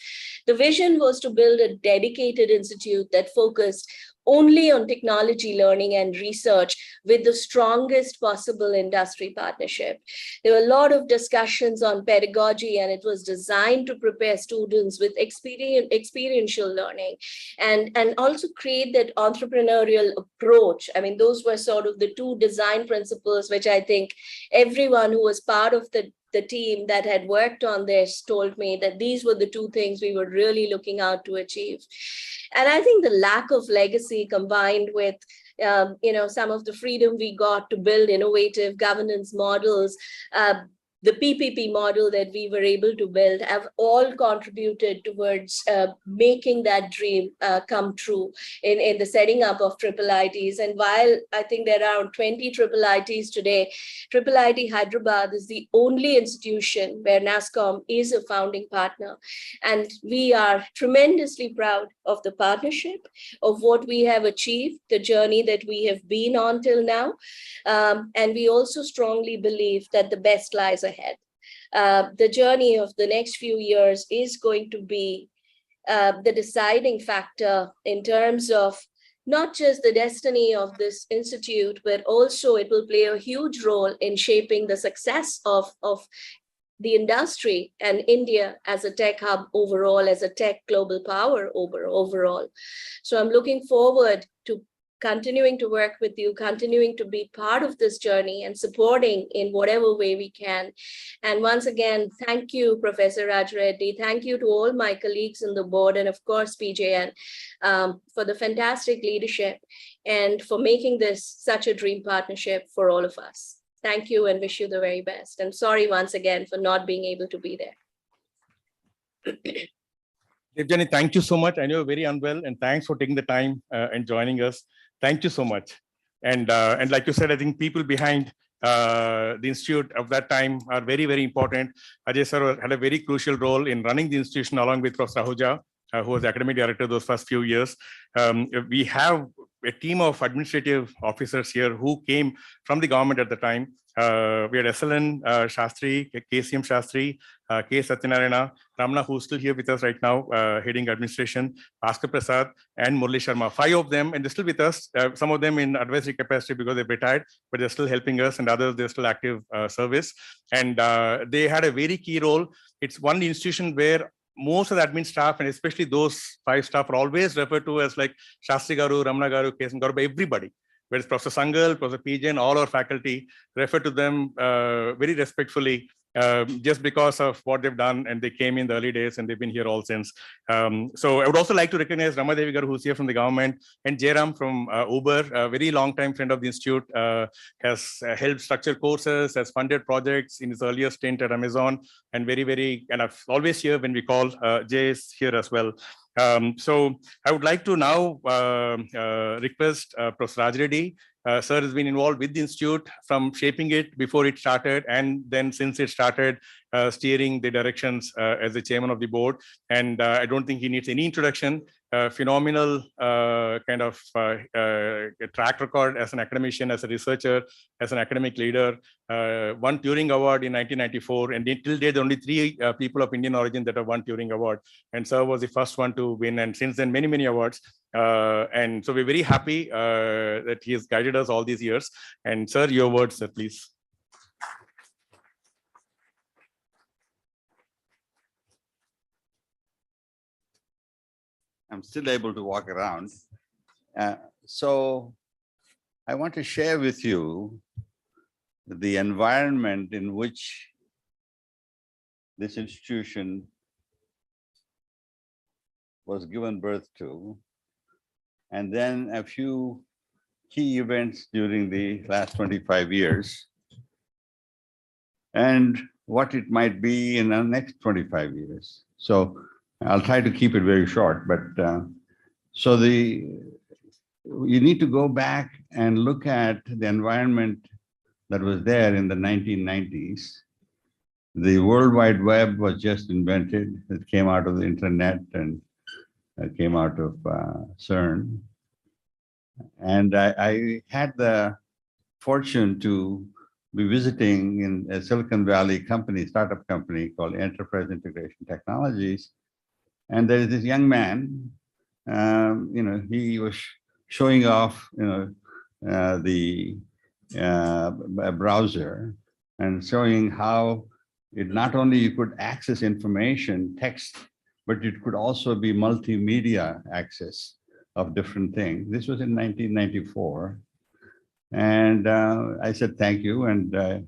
The vision was to build a dedicated institute that focused only on technology learning and research with the strongest possible industry partnership. There were a lot of discussions on pedagogy, and it was designed to prepare students with experiential learning and also create that entrepreneurial approach. I mean, those were sort of the two design principles, which I think everyone who was part of the team that had worked on this told me that these were the two things we were really looking out to achieve. And I think the lack of legacy combined with some of the freedom we got to build innovative governance models, the PPP model that we were able to build, have all contributed towards making that dream come true in the setting up of IIITs. And while I think there are around 20 IIITs today, IIIT Hyderabad is the only institution where Nasscom is a founding partner. And we are tremendously proud of the partnership, of what we have achieved, the journey that we have been on till now. And we also strongly believe that the best lies ahead. The journey of the next few years is going to be the deciding factor in terms of not just the destiny of this institute, but also it will play a huge role in shaping the success of the industry and India as a tech hub overall, as a tech global power overall. So I'm looking forward to continuing to work with you, continuing to be part of this journey and supporting in whatever way we can. And once again, thank you, Professor Raj Reddy. Thank you to all my colleagues on the board, and of course, PJN, for the fantastic leadership and for making this such a dream partnership for all of us. Thank you and wish you the very best. And sorry once again for not being able to be there. Devjani, thank you so much. I know you're very unwell, and thanks for taking the time and joining us. Thank you so much. And like you said, I think people behind the institute of that time are very, very important. Ajay sir had a very crucial role in running the institution along with Professor Ahuja, who was academic director those first few years. We have a team of administrative officers here who came from the government at the time. We had SLN Shastri, KCM Shastri, K. Satyanarayana, Ramana, who's still here with us right now, heading administration, Bhaskar Prasad, and Murli Sharma. 5 of them, and they're still with us. Some of them in advisory capacity because they've retired, but they're still helping us, and others, they're still active service. And they had a very key role. It's one institution where most of the admin staff, and especially those 5 staff, are always referred to as like Shastri Garu, Ramana Garu, Kesan Garu, by everybody. Whereas Professor Sangal, Professor PJ, all our faculty refer to them very respectfully, just because of what they've done, and they came in the early days and they've been here all since. So I would also like to recognize Ramadevi Garu, who's here from the government, and Jairam from Uber, a very long time friend of the institute, has helped structure courses, has funded projects in his earlier stint at Amazon, and and I've always here when we call. Jay is here as well. So I would like to now request Professor Raj Reddy. Sir has been involved with the institute from shaping it before it started, and then since it started, steering the directions as the chairman of the board. And I don't think he needs any introduction. Phenomenal kind of track record as an academician, as a researcher, as an academic leader. Won Turing Award in 1994, and till date, only 3 people of Indian origin that have won Turing Award. And Sir was the first one to win, and since then, many, many awards. And so we're very happy that he has guided us all these years. And Sir, your words, sir, please. I'm still able to walk around. So I want to share with you the environment in which this institution was given birth to, and then a few key events during the last 25 years, and what it might be in the next 25 years. So I'll try to keep it very short, but you need to go back and look at the environment that was there in the 1990s. The World Wide Web was just invented. It came out of the internet and it came out of CERN. And I had the fortune to be visiting in a Silicon Valley company, startup company called Enterprise Integration Technologies. And there is this young man, he was showing off, the browser and showing how it not only you could access information, text, but it could also be multimedia access of different things. This was in 1994. And I said, thank you. And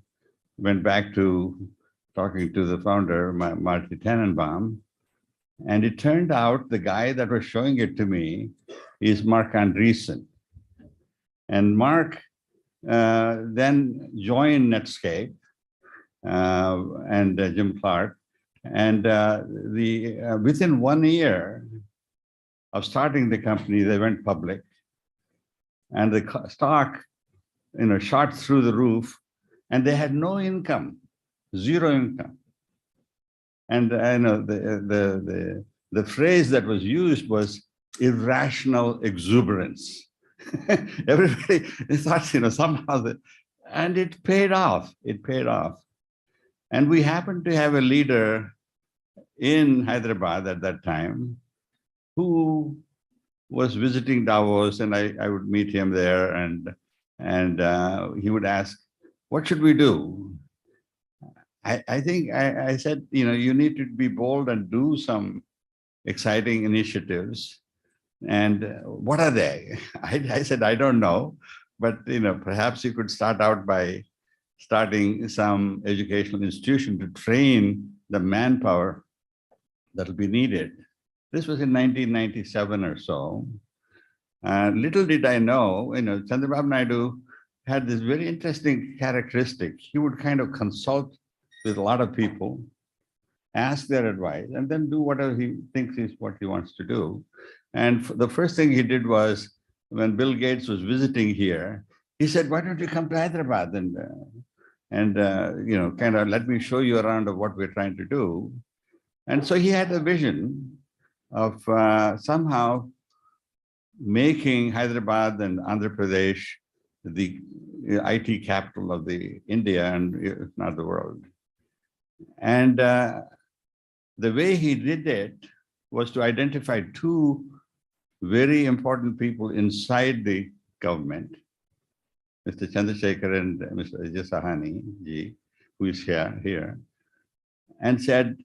went back to talking to the founder, Marty Tannenbaum. And it turned out the guy that was showing it to me is Mark Andreessen. And Mark then joined Netscape and Jim Clark. And within 1 year of starting the company, they went public. And the stock, shot through the roof, and they had no income, zero income. And the phrase that was used was irrational exuberance. Everybody thought, somehow and it paid off. It paid off. And we happened to have a leader in Hyderabad at that time who was visiting Davos, and I would meet him there, and he would ask, what should we do? I think I said, you need to be bold and do some exciting initiatives. And what are they? I said, I don't know, but perhaps you could start out by starting some educational institution to train the manpower that will be needed. This was in 1997 or so. Little did I know, Chandrababu Naidu had this very interesting characteristic. He would kind of consult with a lot of people, ask their advice, and then do whatever he thinks is what he wants to do. And the first thing he did was, when Bill Gates was visiting here, he said, why don't you come to Hyderabad and kind of let me show you around of what we're trying to do. And so he had a vision of somehow making Hyderabad and Andhra Pradesh the IT capital of the India and if not the world. And the way he did it was to identify two very important people inside the government, Mr. Chandrasekhar and Mr. Ajay Sahani ji, who is here, and said,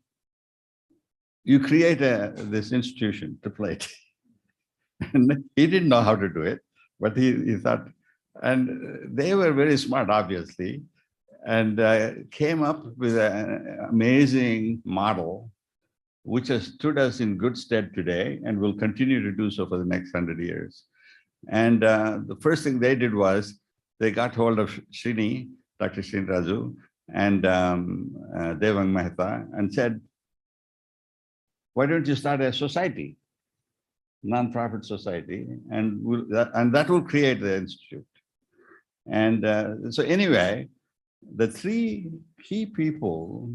you create this institution, IIIT. And he didn't know how to do it, but he thought, and they were very smart, obviously, and came up with an amazing model, which has stood us in good stead today and will continue to do so for the next 100 years. And the first thing they did was they got hold of Srini, Dr. Srini Raju, and Devang Mehta, and said, why don't you start a society, non-profit society, and that will create the institute. And so anyway, the three key people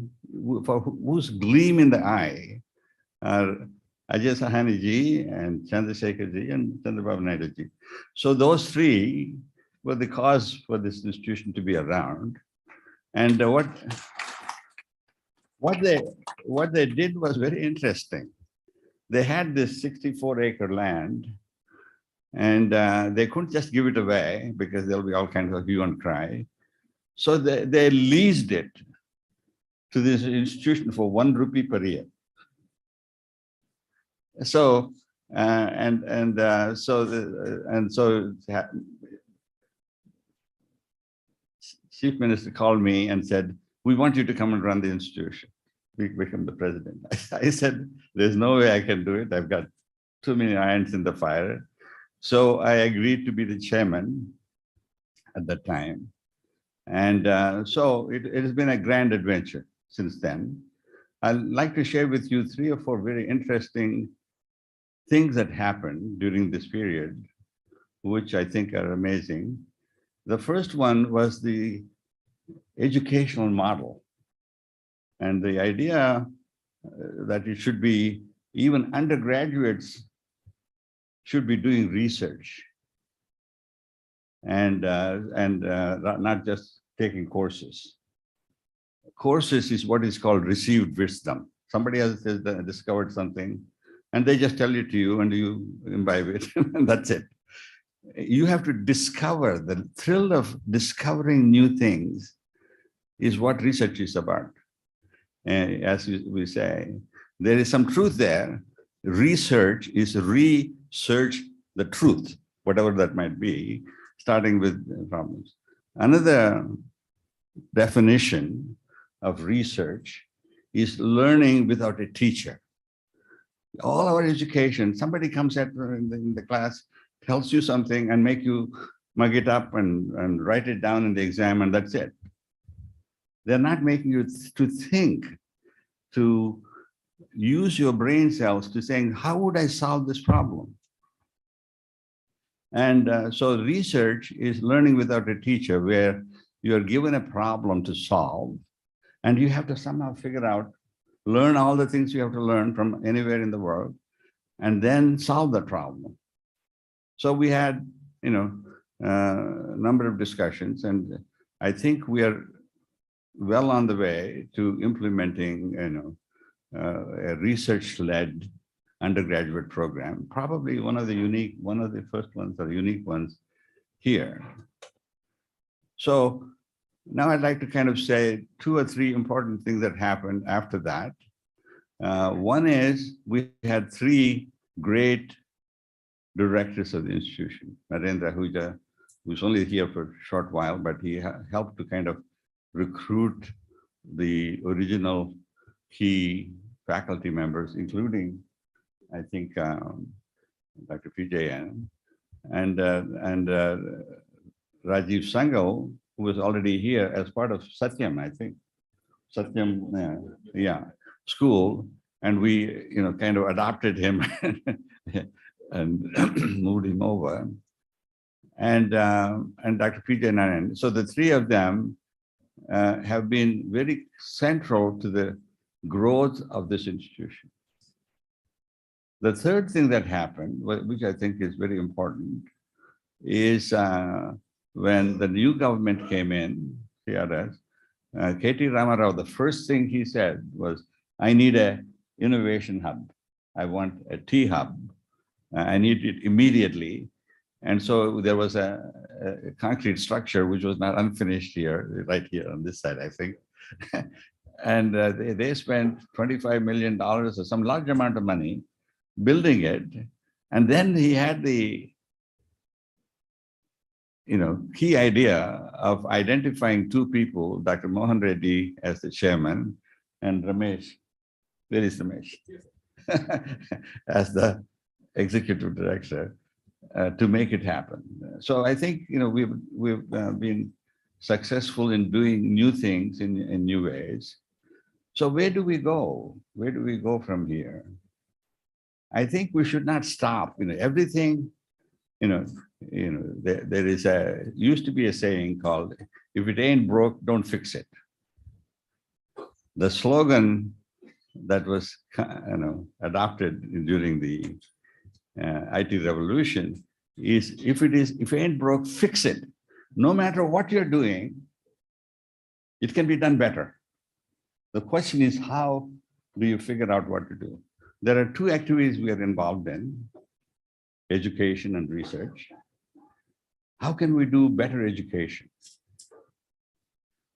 for whose gleam in the eye are Ajay Sahani ji and Chandrasekhar ji and Chandrababu Naidu ji. So those three were the cause for this institution to be around. And what they did was very interesting. They had this 64-acre land, and they couldn't just give it away because there'll be all kinds of hue and cry. So they leased it to this institution for 1 rupee per year. So So Chief Minister called me and said, "We want you to come and run the institution, become the president." I said, "There's no way I can do it. I've got too many irons in the fire." So I agreed to be the chairman at that time. And so it has been a grand adventure since then. I'd like to share with you 3 or 4 very interesting things that happened during this period, which I think are amazing. The first one was the educational model. And the idea that it should be even undergraduates should be doing research and not just taking courses. Courses is what is called received wisdom. Somebody else has discovered something and they just tell it to you and you imbibe it and that's it. You have to discover. The thrill of discovering new things is what research is about. And as we say, there is some truth there. Research is research the truth, whatever that might be, starting with problems. Another definition of research is learning without a teacher. All our education, somebody comes in the class, tells you something and make you mug it up and write it down in the exam and that's it. They're not making you to think, to use your brain cells to saying, how would I solve this problem? And so research is learning without a teacher, where you're given a problem to solve and you have to somehow figure out, learn all the things you have to learn from anywhere in the world and then solve the problem. So we had, a number of discussions, and I think we are well on the way to implementing, a research-led undergraduate program, probably one of the first ones or unique ones here. So now I'd like to kind of say 2 or 3 important things that happened after that. One is we had 3 great directors of the institution. Narendra Ahuja, who's only here for a short while, but he helped to kind of recruit the original key faculty members, including, I think, Dr. PJN and Rajiv Sangal, who was already here as part of Satyam, I think. Satyam, school. And we, kind of adopted him and moved him over. And Dr. PJ Naran. So the 3 of them have been very central to the growth of this institution. The third thing that happened, which I think is very important, is when the new government came in, CRS, K.T. Ramarao, the first thing he said was, I need an innovation hub. I want a T-hub. I need it immediately. And so there was a concrete structure, which was not unfinished here, right here on this side, I think. And they spent $25 million or some large amount of money building it. And then he had the key idea of identifying 2 people, Dr. Mohan Reddy as the chairman and Ramesh, where is Ramesh? As the executive director to make it happen. So I think, we've been successful in doing new things in new ways. So where do we go? Where do we go from here? I think we should not stop. Everything, there is used to be a saying called, if it ain't broke, don't fix it. The slogan that was, adopted during the IT revolution is, if it ain't broke, fix it. No matter what you're doing, it can be done better. The question is, how do you figure out what to do? There are 2 activities we are involved in, education and research. How can we do better education?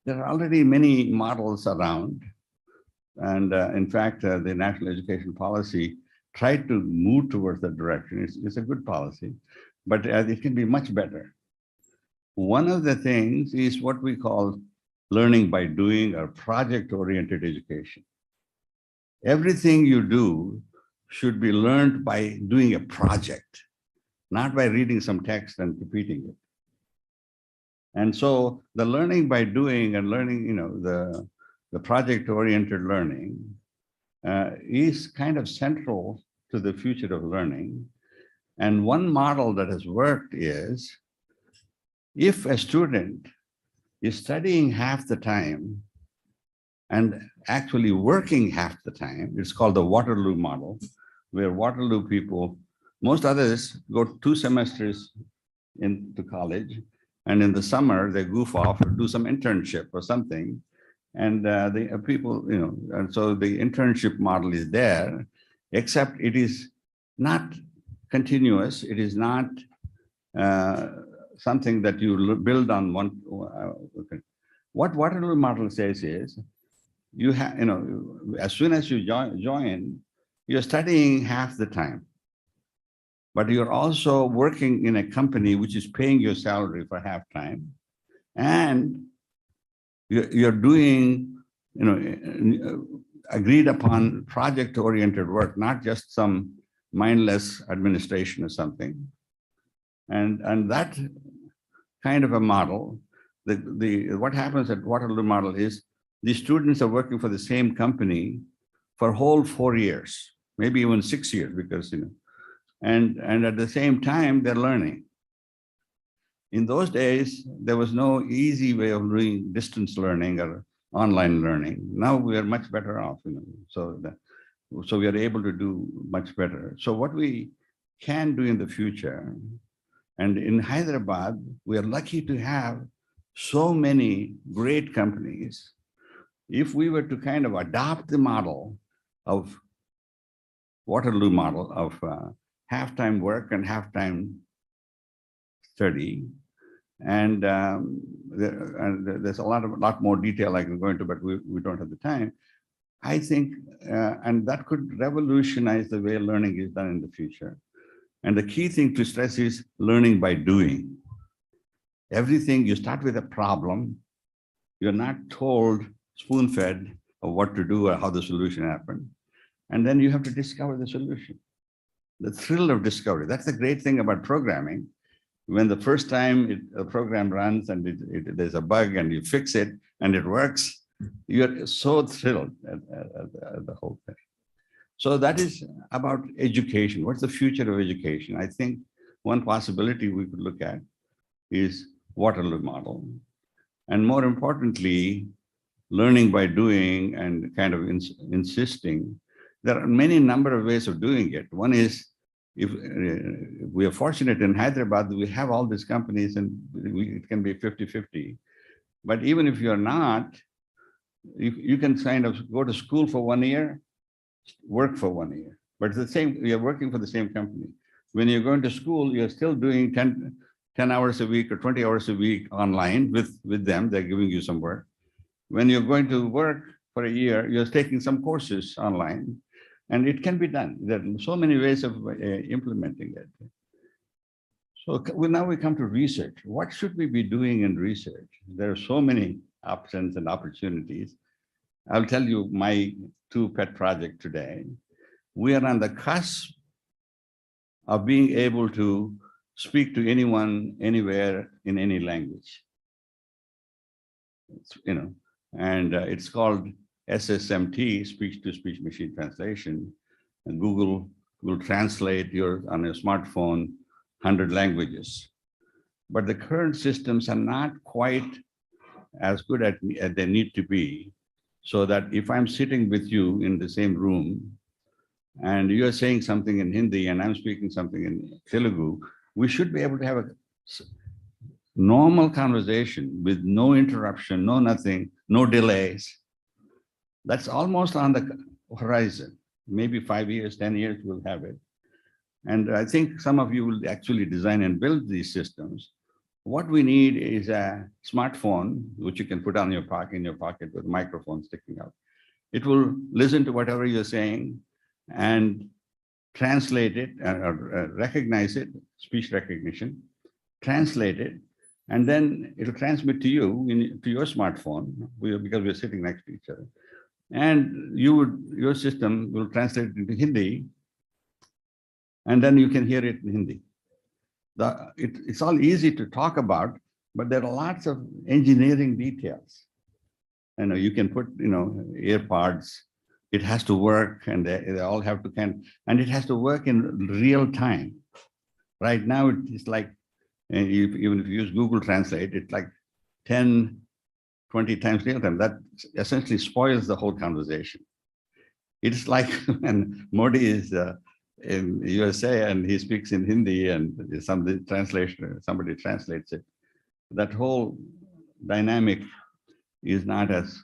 There are already many models around. And in fact, the National Education Policy try to move towards that direction. It's a good policy, but it can be much better. One of the things is what we call learning by doing or project-oriented education. Everything you do should be learned by doing a project, not by reading some text and repeating it. And so the learning by doing and learning, the project-oriented learning is kind of central to the future of learning. And one model that has worked is if a student is studying half the time and actually working half the time, it's called the Waterloo model, where Waterloo people, most others go 2 semesters into college, and in the summer they goof off or do some internship or something. And the people, and so the internship model is there, except it is not continuous. It is not something that you build on one. What Waterloo model says is, you have, as soon as you join, you're studying half the time, but you're also working in a company which is paying your salary for half time, and you're doing, agreed upon project-oriented work, not just some mindless administration or something. And that kind of a model, what happens at Waterloo model is the students are working for the same company for whole 4 years, maybe even 6 years, because, and at the same time, they're learning. In those days, there was no easy way of doing distance learning or online learning. Now we are much better off, so we are able to do much better. So what we can do in the future, and in Hyderabad, we are lucky to have so many great companies. If we were to kind of adopt the model of Waterloo model of half-time work and half-time study, and there's a lot more detail I can go into, but we don't have the time. I think, and that could revolutionize the way learning is done in the future. And the key thing to stress is learning by doing. Everything, you start with a problem. You're not told, spoon-fed of what to do or how the solution happened. And then you have to discover the solution. The thrill of discovery. That's the great thing about programming. When the first time a program runs and there's a bug and you fix it and it works, you're so thrilled at the whole thing. So that is about education. What's the future of education? I think one possibility we could look at is Waterloo model. And more importantly, learning by doing and kind of insisting. There are many number of ways of doing it. One is, if we are fortunate in Hyderabad, we have all these companies and it can be 50-50. But even if you're not, you can kind of go to school for 1 year, work for 1 year. But it's the same, you're working for the same company. When you're going to school, you're still doing 10 hours a week or 20 hours a week online with them. They're giving you some work. When you're going to work for a year, you're taking some courses online, and it can be done. There are so many ways of implementing it. So now we come to research. What should we be doing in research? There are so many options and opportunities. I'll tell you my 2 pet projects today. We are on the cusp of being able to speak to anyone, anywhere, in any language. And it's called SSMT, speech-to-speech machine translation. And Google will translate on your smartphone 100 languages. But the current systems are not quite as good as they need to be, so that if I'm sitting with you in the same room and you're saying something in Hindi and I'm speaking something in Telugu, we should be able to have a normal conversation with no interruption, no nothing, no delays. That's almost on the horizon. Maybe 5 years, 10 years, we'll have it. And I think some of you will actually design and build these systems. What we need is a smartphone, which you can put in your pocket with a microphone sticking out. It will listen to whatever you're saying and translate it, recognize it, speech recognition, translate it, and then it'll transmit to you, to your smartphone, because we're sitting next to each other. And your system will translate it into Hindi, and then you can hear it in Hindi. It's all easy to talk about, but there are lots of engineering details. You can put, AirPods, it has to work, and they all have to and it has to work in real time. Right now, it's like, even if you use Google Translate, it's like 10, 20 times real time. That essentially spoils the whole conversation. It's like when Modi is in USA and he speaks in Hindi and somebody translates it. That whole dynamic is not as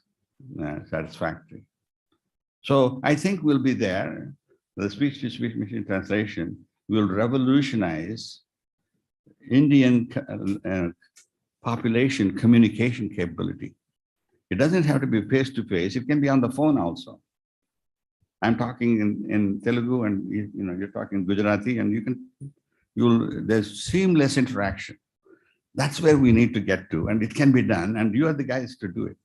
satisfactory. So I think we'll be there. The speech-to-speech machine translation will revolutionize Indian population communication capability. It doesn't have to be face-to-face. It can be on the phone also. I'm talking in Telugu and you're talking Gujarati, and there's seamless interaction. That's where we need to get to, and it can be done, and you are the guys to do it.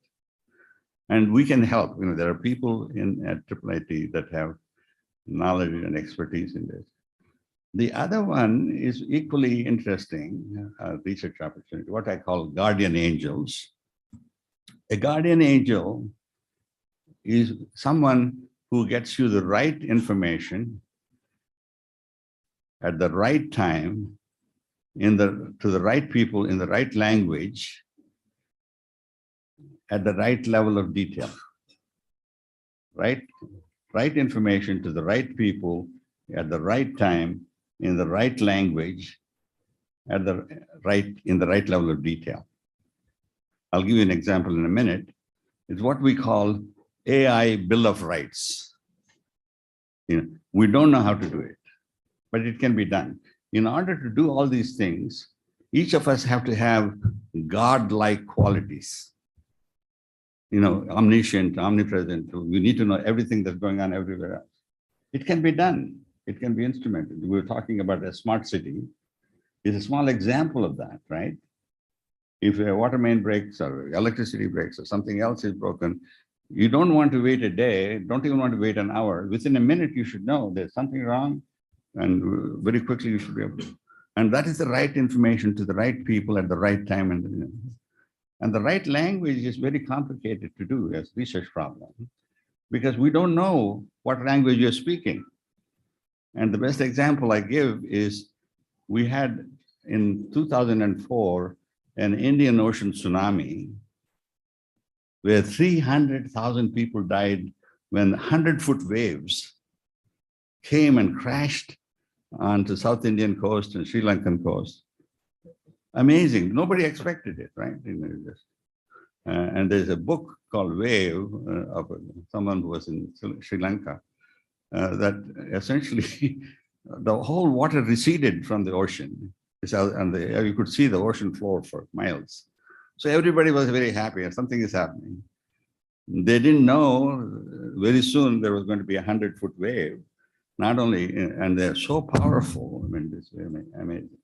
And we can help. There are people at IIIT that have knowledge and expertise in this. The other one is equally interesting research opportunity, what I call guardian angels. A guardian angel is someone who gets you the right information at the right time, to the right people in the right language, at the right level of detail. Right information to the right people at the right time, in the right language, in the right level of detail. I'll give you an example in a minute. It's what we call AI Bill of Rights. We don't know how to do it, but it can be done. In order to do all these things, each of us have to have God-like qualities. Omniscient, omnipresent. We need to know everything that's going on everywhere else. It can be done. It can be instrumented. We were talking about a smart city. It's a small example of that, right? If a water main breaks or electricity breaks or something else is broken, you don't want to wait a day, don't even want to wait an hour. Within a minute, you should know there's something wrong, and very quickly you should be able to. And that is the right information to the right people at the right time. And the right language is very complicated to do as research problem, because we don't know what language you're speaking. And the best example I give is we had in 2004 an Indian Ocean tsunami where 300,000 people died when 100-foot waves came and crashed onto South Indian coast and Sri Lankan coast. Amazing. Nobody expected it, right? And there's a book called Wave of someone who was in Sri Lanka that essentially the whole water receded from the ocean. And you could see the ocean floor for miles. So everybody was very happy and something is happening. They didn't know very soon there was going to be 100-foot wave. Not only, and they're so powerful. I mean, this is amazing.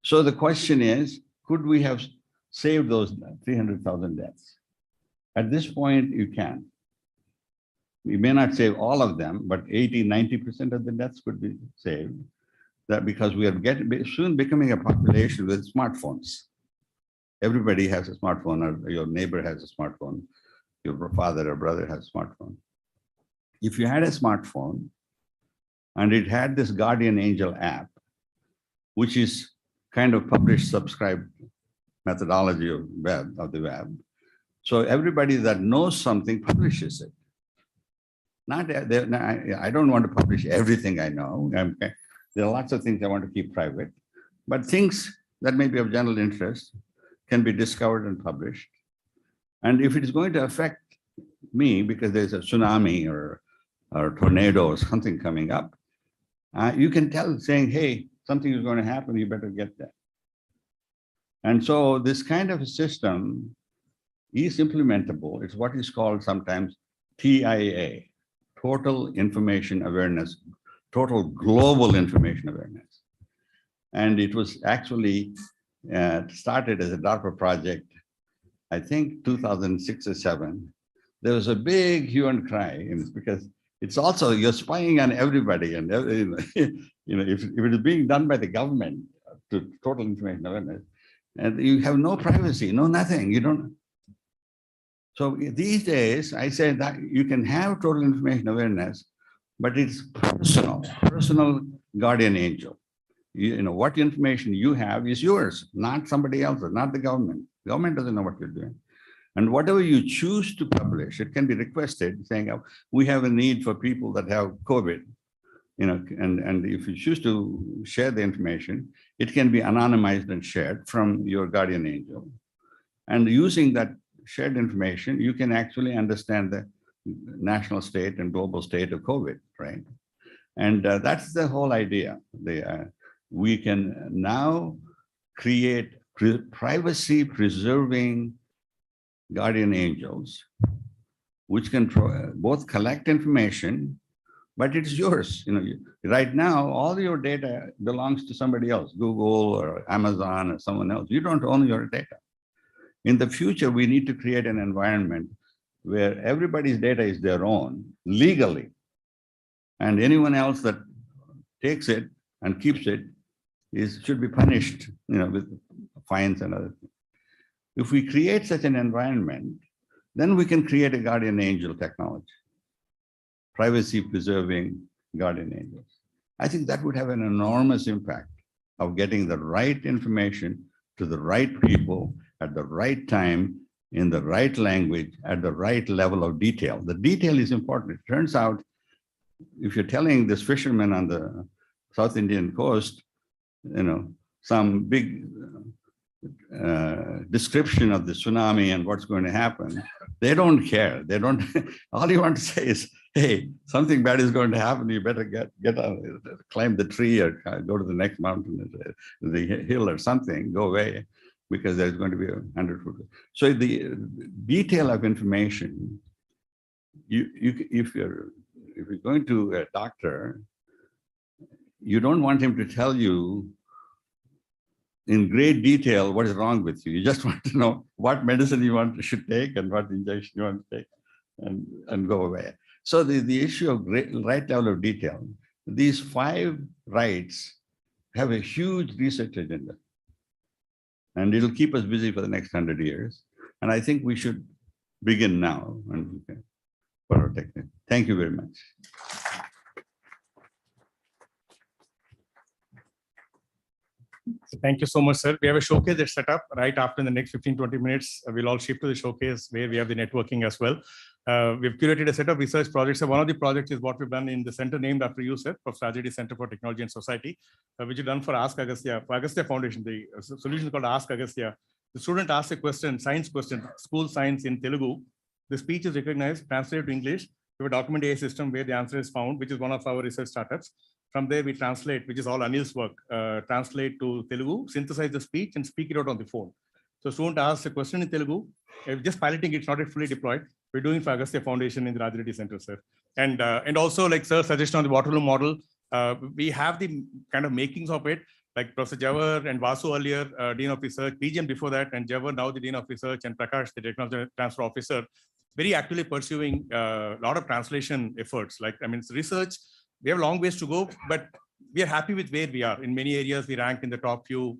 So the question is, could we have saved those 300,000 deaths? At this point, you can. We may not save all of them, but 80, 90% of the deaths could be saved. That because we are soon becoming a population with smartphones. Everybody has a smartphone, or your neighbor has a smartphone, your father or brother has a smartphone. If you had a smartphone and it had this Guardian Angel app, which is kind of publish, subscribe methodology of the web. So everybody that knows something publishes it. I don't want to publish everything I know. There are lots of things I want to keep private, but things that may be of general interest can be discovered and published. And if it is going to affect me because there's a tsunami or tornado or something coming up, you can tell saying, hey, something is going to happen, you better get that. And so this kind of a system is implementable. It's what is called sometimes TIA, Total Information Awareness, total global information awareness. And it was actually started as a DARPA project, I think 2006 or 7. There was a big hue and cry, and it's because it's also, you're spying on everybody. And if it is being done by the government to total information awareness, and you have no privacy, no nothing, you don't. So these days, I say that you can have total information awareness, but it's personal guardian angel. You know, what information you have is yours, not somebody else's, not the government. Government doesn't know what you're doing. And whatever you choose to publish, it can be requested saying, oh, we have a need for people that have COVID, you know, and if you choose to share the information, it can be anonymized and shared from your guardian angel. And using that shared information, you can actually understand the national state and global state of COVID, right? And that's the whole idea. We can now create privacy preserving guardian angels, which can both collect information, but it's yours. You know, right now, all your data belongs to somebody else, Google or Amazon or someone else. You don't own your data. In the future, we need to create an environment where everybody's data is their own legally, and anyone else that takes it and keeps it should be punished, you know, with fines and other things. If we create such an environment, then we can create a guardian angel technology, privacy preserving guardian angels. I think that would have an enormous impact of getting the right information to the right people at the right time, in the right language, at the right level of detail. The detail is important. It turns out, if you're telling this fisherman on the South Indian coast, you know, some big description of the tsunami and what's going to happen, they don't care. They don't, all you want to say is, hey, something bad is going to happen. You better get on, climb the tree or go to the next mountain, the hill or something, go away, because there's going to be 100 foot. So the detail of information, if you're going to a doctor, you don't want him to tell you in great detail what is wrong with you. You just want to know what medicine you should take and what injection you want to take, and go away. So the issue of right level of detail, these 5 rights have a huge research agenda. And it'll keep us busy for the next 100 years. And I think we should begin now for our technique. Thank you very much. Thank you so much, sir. We have a showcase that's set up right after the next 15-20 minutes. We'll all shift to the showcase where we have the networking as well. We've curated a set of research projects. So one of the projects is what we've done in the center named after you, sir, for Tragedy Center for Technology and Society, which is done for Ask Agastya, for Agastya Foundation. The solution is called Ask Agastya. The student asks a question, science question, school science in Telugu. The speech is recognized, translated to English. We have a document AI system where the answer is found, which is one of our research startups. From there, we translate, which is all Anil's work, translate to Telugu, synthesize the speech, and speak it out on the phone. So student asks a question in Telugu, just piloting it, it's not yet fully deployed. We're doing for Agastya Foundation in the Rajreddy Center, sir. And also, like sir suggestion on the Waterloo model, we have the kind of makings of it, like Professor Jawar and Vasu earlier, Dean of Research, PGM before that, and Jawar now the Dean of Research, and Prakash, the Technology Transfer Officer, very actively pursuing a lot of translation efforts. Like, I mean, it's research. We have a long ways to go, but we are happy with where we are. In many areas, we rank in the top few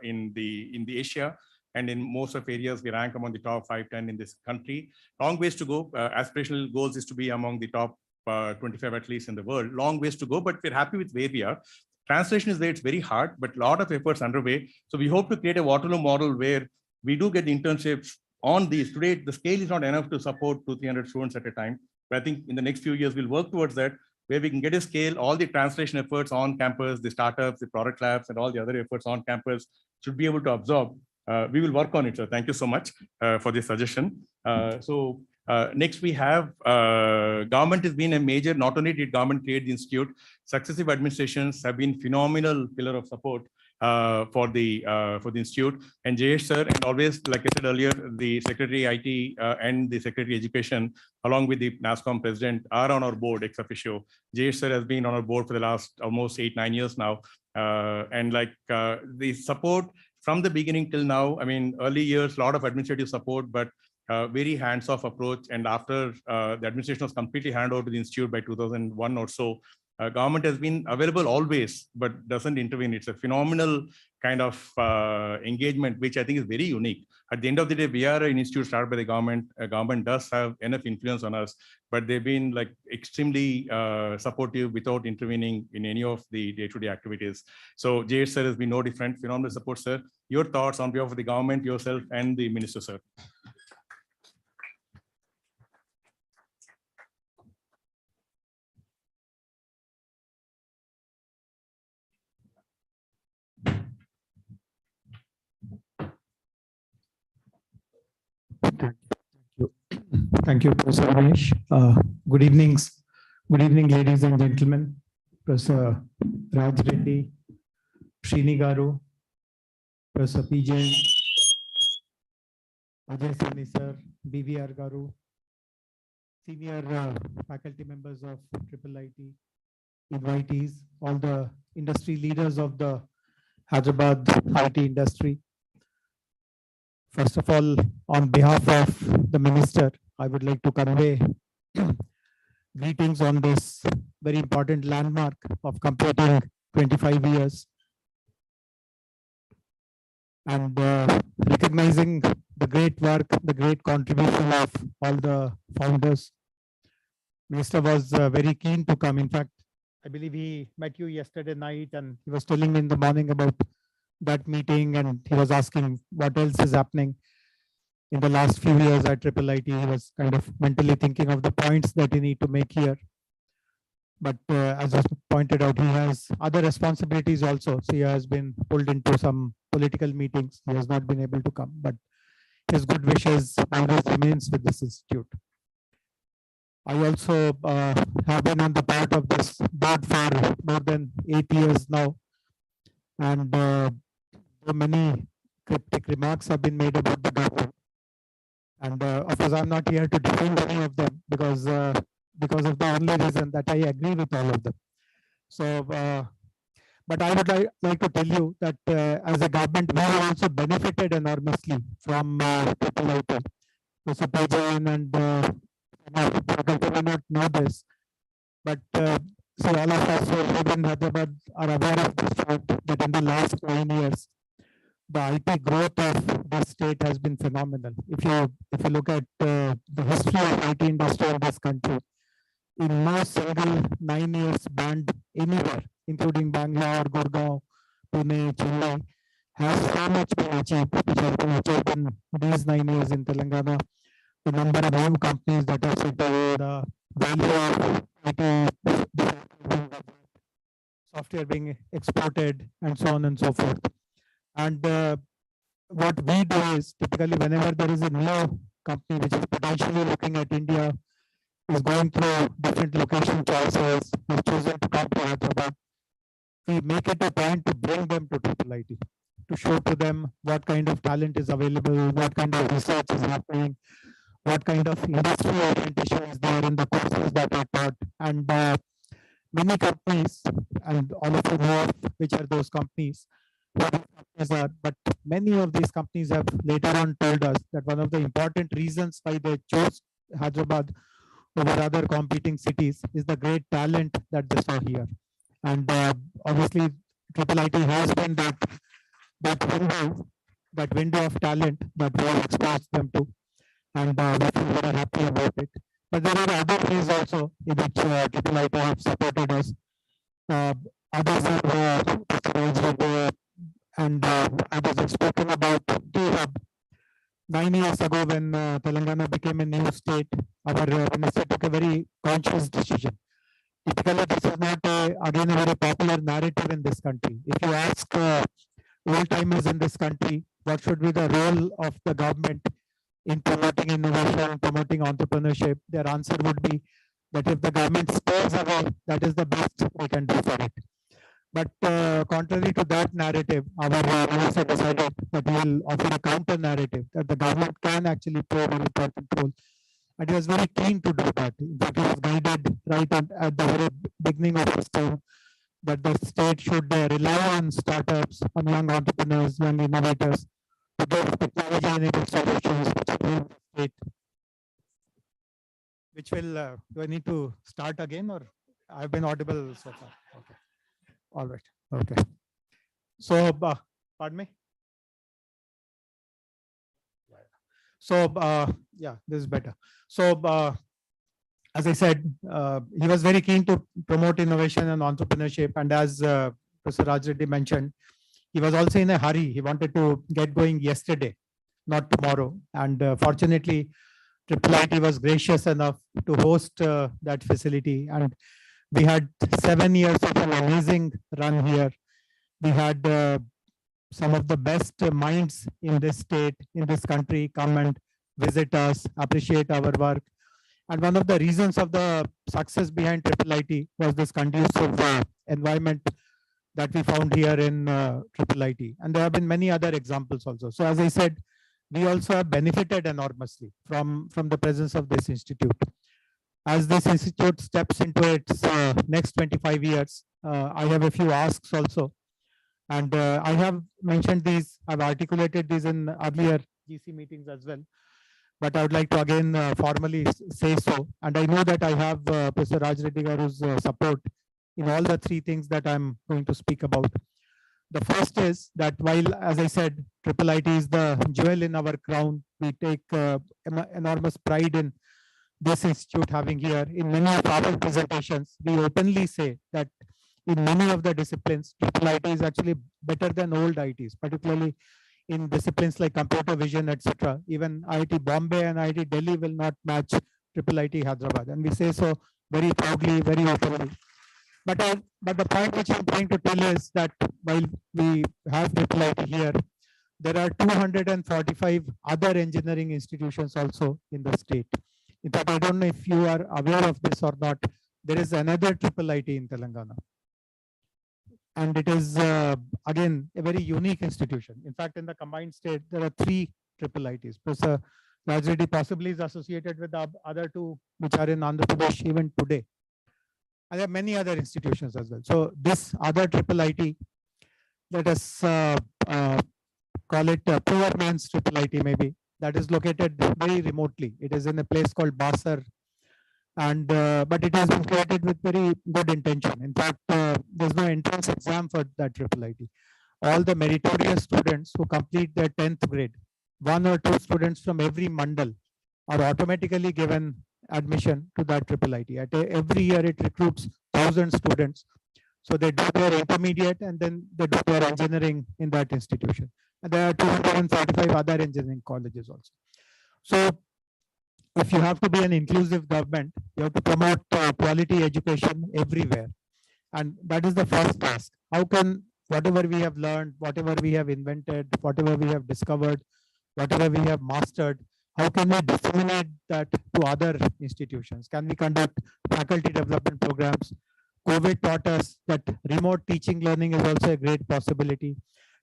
in the Asia, and in most of areas, we rank among the top 5-10 in this country. Long ways to go. Aspirational goals is to be among the top 25 at least in the world. Long ways to go, but we're happy with where we are. Translation is there, it's very hard, but a lot of efforts underway. So we hope to create a Waterloo model where we do get internships on these. Today, the scale is not enough to support 200-300 students at a time. But I think in the next few years, we'll work towards that, where we can get a scale, all the translation efforts on campus, the startups, the product labs, and all the other efforts on campus should be able to absorb. We will work on it, sir. Thank you so much for this suggestion. Next we have government has been a major, not only did government create the institute, successive administrations have been phenomenal pillar of support. for the institute. And Jayesh sir, and always, like I said earlier, the Secretary IT and the Secretary Education, along with the Nasscom president, are on our board ex officio. Jayesh sir has been on our board for the last almost 8-9 years now. And the support from the beginning till now, I mean, early years, a lot of administrative support, but very hands-off approach. And after the administration was completely handed over to the institute by 2001 or so, government has been available always, but doesn't intervene. It's a phenomenal kind of engagement, which I think is very unique. At the end of the day, we are an institute started by the government. Government does have enough influence on us, but they've been like extremely supportive without intervening in any of the day-to-day activities. So Jayesh sir has been no different. Phenomenal support, sir. Your thoughts on behalf of the government, yourself, and the minister, sir. Thank you, Professor Ramesh. Good evenings. Good evening, ladies and gentlemen. Professor Raj Reddy, Srini Garu, Professor PJ, Ajay Sani sir, BVR Garu, senior faculty members of IIIT, invitees, all the industry leaders of the Hyderabad IT industry. First of all, on behalf of the minister, I would like to convey greetings on this very important landmark of completing 25 years and recognizing the great work, the great contribution of all the founders. Minister was very keen to come. In fact, I believe he met you yesterday night and he was telling me in the morning about that meeting, and he was asking what else is happening in the last few years at IIIT. He was kind of mentally thinking of the points that he need to make here. But as was pointed out, he has other responsibilities also. So he has been pulled into some political meetings. He has not been able to come, but his good wishes always remains with this institute. I also have been on the part of this board for more than 8 years now. And many cryptic remarks have been made about the government. And of course, I'm not here to defend any of them because of the only reason that I agree with all of them. So, but I would like to tell you that as a government, we have also benefited enormously from IIIT. So Pajan and faculty may not know this, but see, all of us who live in Hyderabad are aware of this fact that in the last 9 years, the IT growth of this state has been phenomenal. If you look at the history of IT industry in this country, in no single 9 years band anywhere, including Bangalore, Gurgaon, Pune, Chennai, has so much been achieved, which has been achieved in these 9 years in Telangana. The number of new companies that are set away, the value of IT, software being exported, and so on and so forth. And what we do is typically whenever there is a new company which is potentially looking at India, is going through different location choices, is choosing to come to Hyderabad, we make it a point to bring them to IIIT, to show to them what kind of talent is available, what kind of research is happening, what kind of industry orientation is there in the courses that are taught. And many companies, and all of you know which are those companies, are, but many of these companies have later on told us that one of the important reasons why they chose Hyderabad over other competing cities is the great talent that they saw here. And obviously, IIIT has been that window of talent that we have exposed them to, and we feel very happy about it. But there are other ways also in which IIIT have supported us. Others have and others have spoken about T-Hub. 9 years ago, when Telangana became a new state, our minister took a very conscious decision. Typically, this is not again a very popular narrative in this country. If you ask old-timers in this country, what should be the role of the government in promoting innovation, promoting entrepreneurship, their answer would be that if the government stays away, that is the best we can do for it. But contrary to that narrative, our minister decided that he will offer a counter narrative that the government can actually play a very important role. And he was very keen to do that. In fact, he was guided right at the very beginning of his term that the state should rely on startups, on young entrepreneurs, young innovators to give technology-enabled solutions which will state. Which will, do I need to start again or I've been audible so far? Okay. All right. Okay. So, pardon me. So, yeah, this is better. So, as I said, he was very keen to promote innovation and entrepreneurship. And as Professor Raj Reddy mentioned, he was also in a hurry. He wanted to get going yesterday, not tomorrow. And fortunately, IIIT was gracious enough to host that facility. And we had 7 years of an amazing run here. We had some of the best minds in this state, in this country, come and visit us, appreciate our work. And one of the reasons of the success behind IIIT was this conducive environment that we found here in IIIT. And there have been many other examples also. So as I said, we also have benefited enormously from the presence of this institute. As this institute steps into its next 25 years, I have a few asks also. And I have mentioned these, I've articulated these in earlier GC meetings as well. But I would like to again formally say so. And I know that I have Professor Raj Reddy Garu's support in all the three things that I'm going to speak about. The first is that while, as I said, IIIT is the jewel in our crown, we take enormous pride in this institute having here. In many of our presentations, we openly say that in many of the disciplines, IIIT is actually better than old IITs, particularly in disciplines like computer vision, etc. Even IIT Bombay and IIT Delhi will not match IIIT Hyderabad. And we say so very proudly, very openly. But the point which I'm trying to tell is that while we have IIIT here, there are 245 other engineering institutions also in the state. In fact, I don't know if you are aware of this or not. There is another IIIT in Telangana. And it is, again, a very unique institution. In fact, in the combined state, there are 3 IIITs. Professor Raj Reddy possibly is associated with the other 2, which are in Andhra Pradesh even today. And there are many other institutions as well. So this other IIIT, let us call it a poor man's IIIT maybe, that is located very remotely. It is in a place called Basar. And but it has been created with very good intention. In fact, there's no entrance exam for that IIIT. All the meritorious students who complete their 10th grade, 1 or 2 students from every mandal are automatically given admission to that IIIT. Every year it recruits 1,000 students. So they do their intermediate and then they do their engineering in that institution. And there are 245 other engineering colleges also. So if you have to be an inclusive government, you have to promote quality education everywhere. And that is the first task. How can whatever we have learned, whatever we have invented, whatever we have discovered, whatever we have mastered, how can we disseminate that to other institutions? Can we conduct faculty development programs? COVID taught us that remote teaching learning is also a great possibility.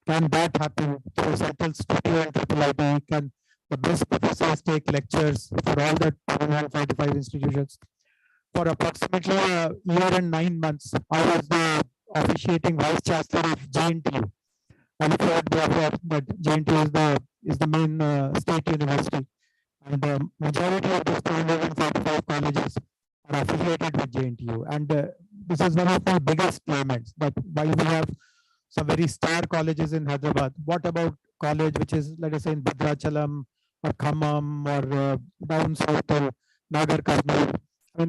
Can that happen through Central Studio and IIIT? Can the best professors take lectures for all the 145 institutions? For approximately a year and 9 months, I was the officiating vice chancellor of JNTU. And if you heard that JNTU is the main state university. And the majority of these 245 colleges are affiliated with JNTU. And this is one of my biggest laments, that while we have some very star colleges in Hyderabad, what about college which is, let us say, in Bhadrachalam or Khammam or down south or Nagar Karnool? I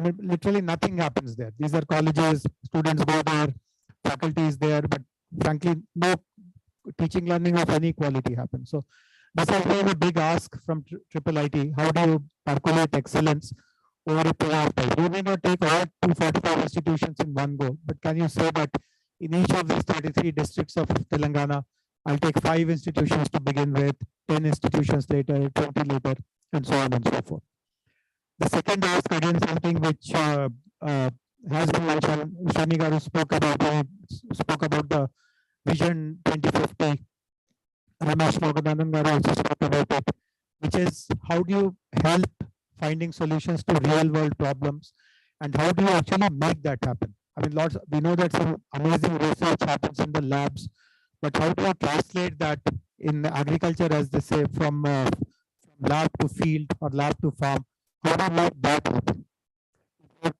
mean, literally nothing happens there. These are colleges, students go there, faculty is there, but frankly, no teaching learning of any quality happens. So this is really a big ask from IIIT. How do you percolate excellence over a period of time? You may not take all 245 institutions in one go, but can you say that in each of these 33 districts of Telangana, I'll take 5 institutions to begin with, 10 institutions later, 20 later, and so on and so forth. The second ask, again, something which has been mentioned, Srini Garu spoke about the Vision 2050. Ramesh Moganandan Garu also spoke about it, which is how do you help finding solutions to real world problems and how do you actually make that happen? I mean, we know that some amazing research happens in the labs, but how do you translate that in agriculture, as they say, from lab to field or lab to farm? How do you make that happen? We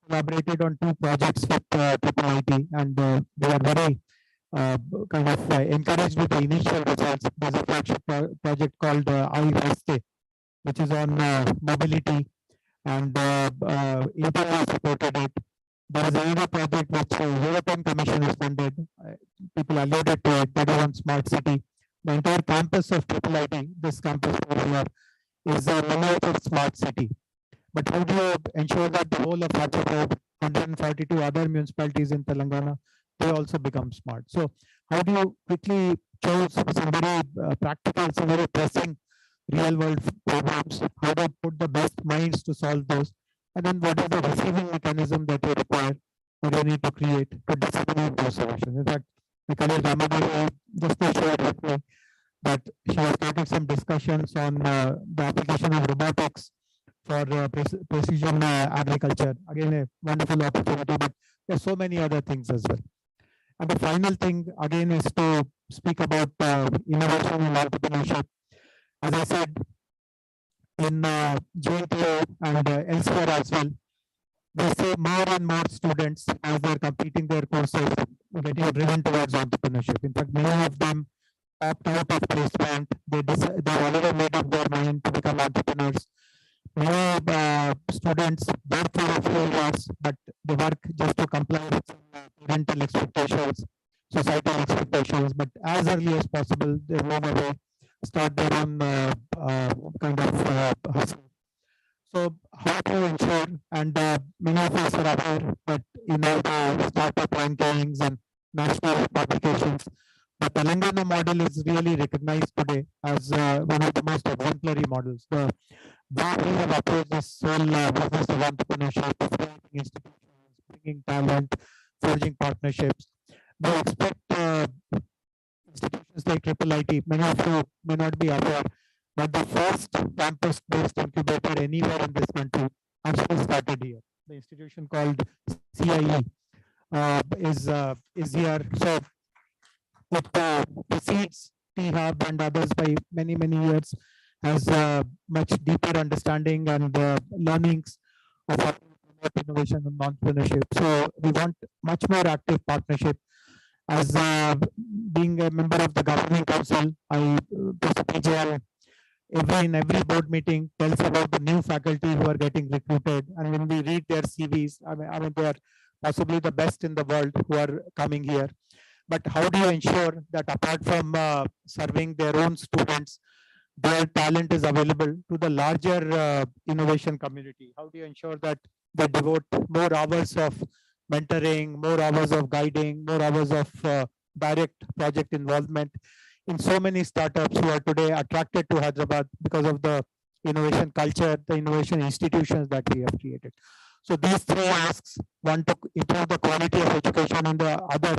collaborated on 2 projects with IIIT, and they are very kind of encouraged with the initial results. There's a flagship project called IIITH, which is on mobility, and Intel has supported it. There is another project which European Commission has funded. People alluded to it, that is on smart city. The entire campus of IIIT, this campus over here, is a miniature smart city. But how do you ensure that the whole of Hyderabad, 142 other municipalities in Telangana, they also become smart? So how do you quickly choose some very practical, some very pressing real world problems? How do you put the best minds to solve those? And then what is the receiving mechanism that you require, that you need to create to disseminate those solutions? In fact, my colleague Ramadevi just shared with me that she has started some discussions on the application of robotics for precision agriculture. Again, a wonderful opportunity, but there's so many other things as well. And the final thing again is to speak about innovation and entrepreneurship. As I said, in JNTU and elsewhere as well, we see more and more students as they're completing their courses getting driven towards entrepreneurship. In fact, many of them opt out of placement. They already made up their mind to become entrepreneurs. Many students work for a few years, but they work just to comply with some parental expectations, societal expectations. But as early as possible, they move away, start their own kind of hustle. So how to ensure, and many of us are aware that in all the startup rankings and national publications, the Telangana model is really recognized today as one of the most exemplary models. The way we have approached this whole business of entrepreneurship, creating institutions, bringing talent, forging partnerships. We expect institutions like IIIT, many of you may not be aware, but the first campus-based incubator anywhere in this country actually started here. The institution called CIE is here. So it precedes T-Hub and others by many, many years, has much deeper understanding and learnings of how to promote innovation and entrepreneurship. So we want much more active partnership. As being a member of the governing council, I PGL in every board meeting tells about the new faculty who are getting recruited, and when we read their CVs, I mean they are possibly the best in the world who are coming here. But how do you ensure that apart from serving their own students, their talent is available to the larger innovation community? How do you ensure that they devote more hours of mentoring, more hours of guiding, more hours of direct project involvement in so many startups who are today attracted to Hyderabad because of the innovation culture, the innovation institutions that we have created? So these 3 asks: one, to improve the quality of education in the other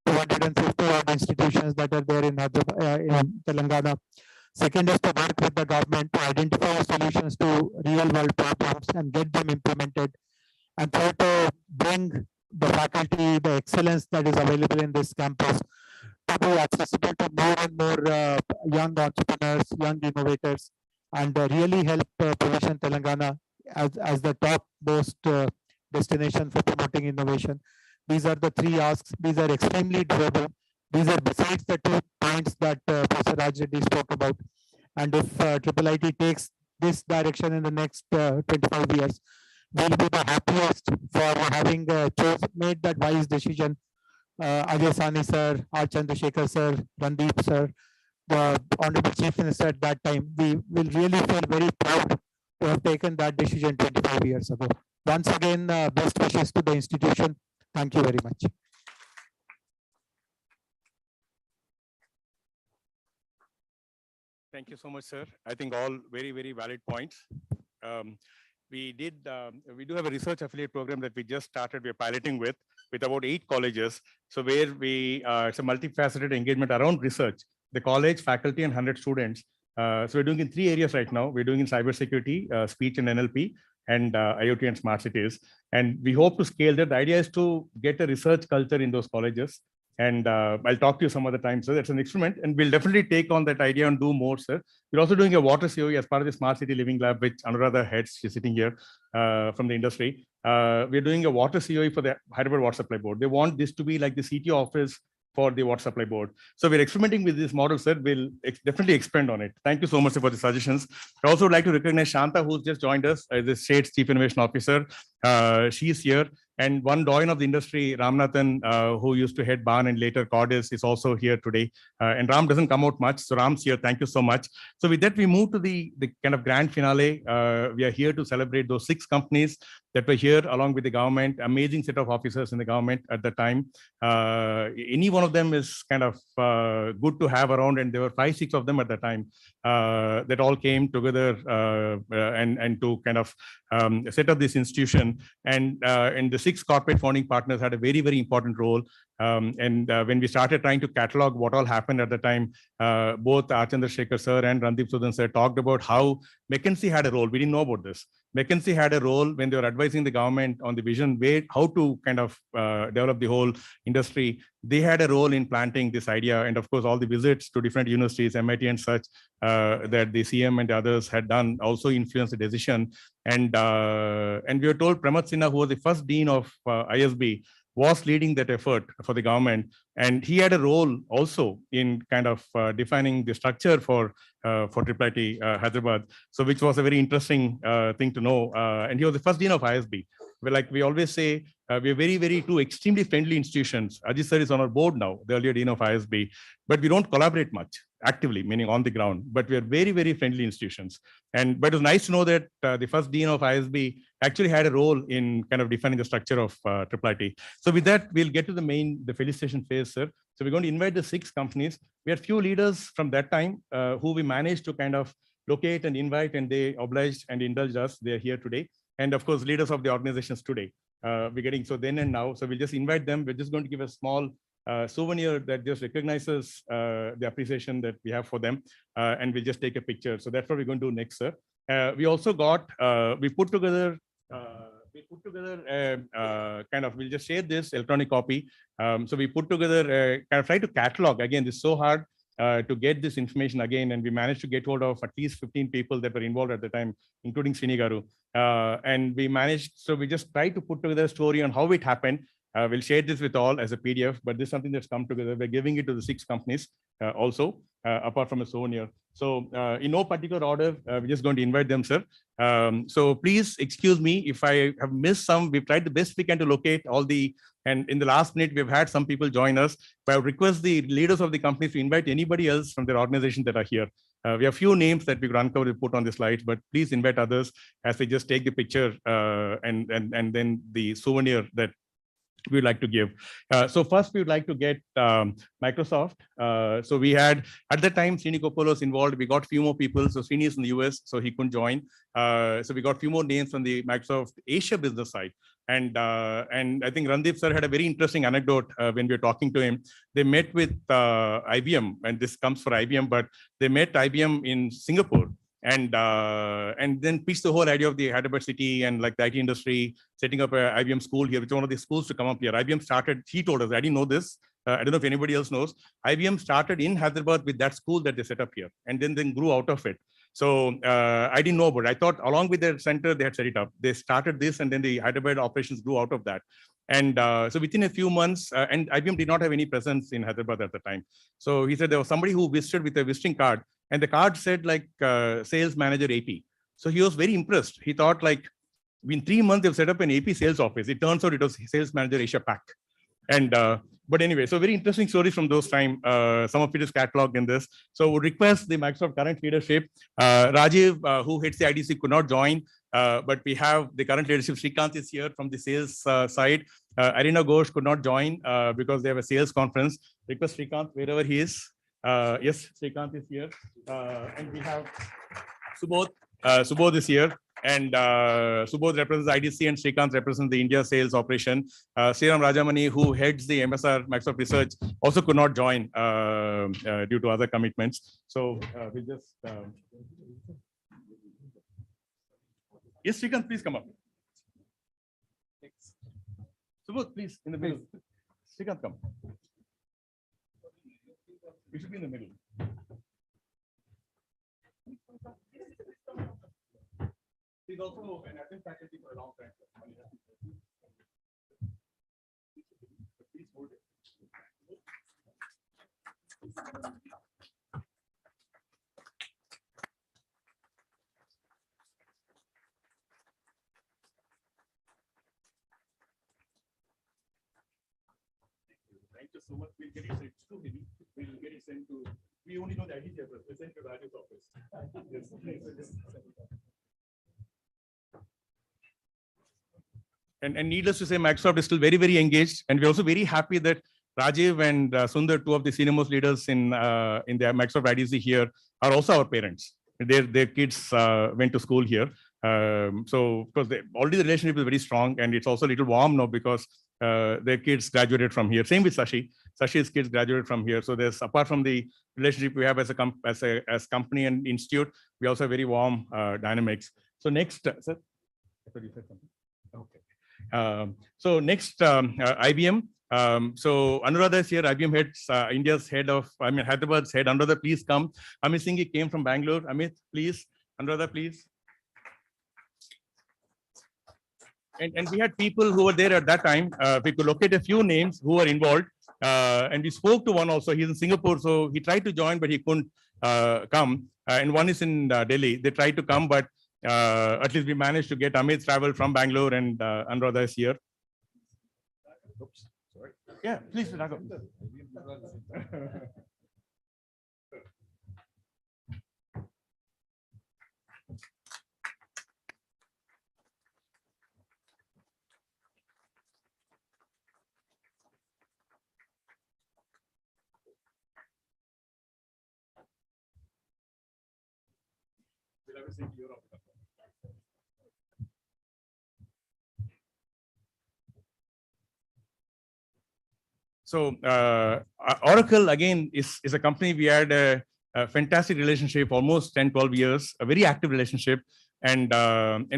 250 odd institutions that are there in Telangana. Second is to work with the government to identify solutions to real world problems and get them implemented. And third, to bring the faculty, the excellence that is available in this campus to be accessible to more and more young entrepreneurs, young innovators, and really help position Telangana as the top most destination for promoting innovation. These are the 3 asks. These are extremely doable. These are besides the 2 points that Professor Raj Reddy spoke about. And if IIIT takes this direction in the next 25 years, we'll be the happiest for having made that wise decision. Ajay Sani sir, R. Chandrasekhar sir, Randeep sir, the Honorable Chief Minister at that time, we will really feel very proud to have taken that decision 25 years ago. Once again, best wishes to the institution. Thank you very much. Thank you so much, sir. I think all very, very valid points. we do have a research affiliate program that we just started. We're piloting with about 8 colleges. So where it's a multifaceted engagement around research, the college, faculty, and 100 students. So we're doing in 3 areas right now. We're doing in cybersecurity, speech and NLP, and IoT and smart cities. And we hope to scale that. The idea is to get a research culture in those colleges. And I'll talk to you some other time. So that's an experiment, and we'll definitely take on that idea and do more, sir. We're also doing a water COE as part of the Smart City Living Lab, which Anuradha heads. She's sitting here from the industry. We're doing a water COE for the Hyderabad Water Supply Board. They want this to be like the CTO office for the water supply board. So we're experimenting with this model, sir. We'll definitely expand on it. Thank you so much for the suggestions. I also would like to recognize Shanta, who's just joined us as the state's Chief Innovation Officer. She's here. And one doyen of the industry, Ramnathan, who used to head Barn and later Cordis, is also here today. And Ram doesn't come out much, so Ram's here. Thank you so much. So with that, we move to the kind of grand finale. We are here to celebrate those 6 companies that were here along with the government, amazing set of officers in the government at the time. Any one of them is kind of good to have around, and there were 5, 6 of them at the time that all came together and to kind of set up this institution. And the 6 corporate founding partners had a very, very important role. When we started trying to catalog what all happened at the time, both Archandra Shekhar sir and Randeep Sudan sir talked about how McKinsey had a role. We didn't know about this. McKinsey had a role when they were advising the government on the vision, how to kind of develop the whole industry. They had a role in planting this idea. And of course, all the visits to different universities, MIT and such, that the CM and others had done also influenced the decision. And we were told Pramod Sinha, who was the first dean of ISB, was leading that effort for the government. And he had a role also in kind of defining the structure for IIIT Hyderabad. So which was a very interesting thing to know. And he was the first dean of ISB. Well, like we always say, we're very, very 2 extremely friendly institutions. Ajit sir is on our board now, the earlier dean of ISB, but we don't collaborate much actively, meaning on the ground, but we are very, very friendly institutions. But it was nice to know that the first dean of ISB actually had a role in kind of defining the structure of IIIT. So with that, we'll get to the felicitation phase, sir. So we're going to invite the 6 companies. We had few leaders from that time who we managed to kind of locate and invite, and they obliged and indulged us. They're here today. And of course, leaders of the organizations today. We're getting so then and now. So we'll just invite them. We're just going to give a small souvenir that just recognizes the appreciation that we have for them. And we'll just take a picture. So that's what we're going to do next, sir. We also got, we put together kind of, we'll just share this electronic copy. So we put together, kind of try to catalog. Again, this is so hard to get this information again. And we managed to get hold of at least 15 people that were involved at the time, including Srini Garu. And we managed, so we just tried to put together a story on how it happened. We'll share this with all as a PDF, but this is something that's come together. We're giving it to the 6 companies also, apart from a souvenir. So in no particular order, we're just going to invite them, sir. So please excuse me if I have missed some. We've tried the best we can to locate all the, and in the last minute, we've had some people join us. But I would request the leaders of the companies to invite anybody else from their organization that are here. We have few names that we could uncover and put on the slides, but please invite others as they just take the picture and then the souvenir that we'd like to give. So first, we would like to get Microsoft. So we had, at the time, Srini Kopolos involved. We got a few more people. So Srini is in the US, so he couldn't join. So we got a few more names from the Microsoft Asia business side. And I think Randeep sir had a very interesting anecdote when we were talking to him. They met with IBM, and this comes for IBM, but they met IBM in Singapore. And then pitched the whole idea of the Hyderabad city and like the IT industry, setting up a IBM school here, which is one of the schools to come up here. IBM started, he told us, I didn't know this. I don't know if anybody else knows. IBM started in Hyderabad with that school that they set up here, and then grew out of it. So I didn't know about it. I thought along with their center, they had set it up. They started this, and then the Hyderabad operations grew out of that. And so within a few months, and IBM did not have any presence in Hyderabad at the time. So he said there was somebody who visited with a visiting card, and the card said like sales manager AP. So he was very impressed. He thought like in 3 months, they've set up an AP sales office. It turns out it was sales manager Asia Pac. And but anyway, so very interesting stories from those time. Some of it is cataloged in this. So we request the Microsoft current leadership. Rajiv, who heads the IDC, could not join, but we have the current leadership. Srikanth is here from the sales side. Arina Ghosh could not join because they have a sales conference. Request Srikanth wherever he is. Yes, Srikanth is here. And we have Subodh. Subodh is here. And Subodh represents IDC and Srikanth represents the India sales operation. Sriram Rajamani, who heads the MSR Microsoft Research, also could not join due to other commitments. So we'll just. Yes, Srikanth, please come up. Subodh, please, in the middle. Srikanth, come. You should be in the middle. He's also an admin faculty for a long time. Please hold it. Thank you so much. We'll get it sent to him. We'll get it sent to. We only know the IIT address. We'll send to Raju's office. Yes. And needless to say, Microsoft is still very, very engaged. And we're also very happy that Rajiv and Sundar, two of the senior most leaders in the Microsoft IDC here, are also our parents. Their kids went to school here. So because already the relationship is very strong, and it's also a little warm now because their kids graduated from here. Same with Sashi. Sashi's kids graduated from here. So there's, apart from the relationship we have as a company and institute, we also have very warm dynamics. So next, sir, I thought you said something. Okay. So next, IBM. So Anuradha is here. IBM heads India's head of, Hyderabad's head. Anuradha, please come. Amit Singh came from Bangalore. Amit, please. Anuradha, please. And we had people who were there at that time. We could locate a few names who were involved. And we spoke to one also. He's in Singapore, so he tried to join, but he couldn't come. And one is in Delhi. They tried to come, but at least we managed to get Amit travel from Bangalore, and Anuradha is here. Oops, sorry. Yeah, please, Raghav. So Oracle, again, is a company we had a fantastic relationship, almost 10, 12 years, a very active relationship. And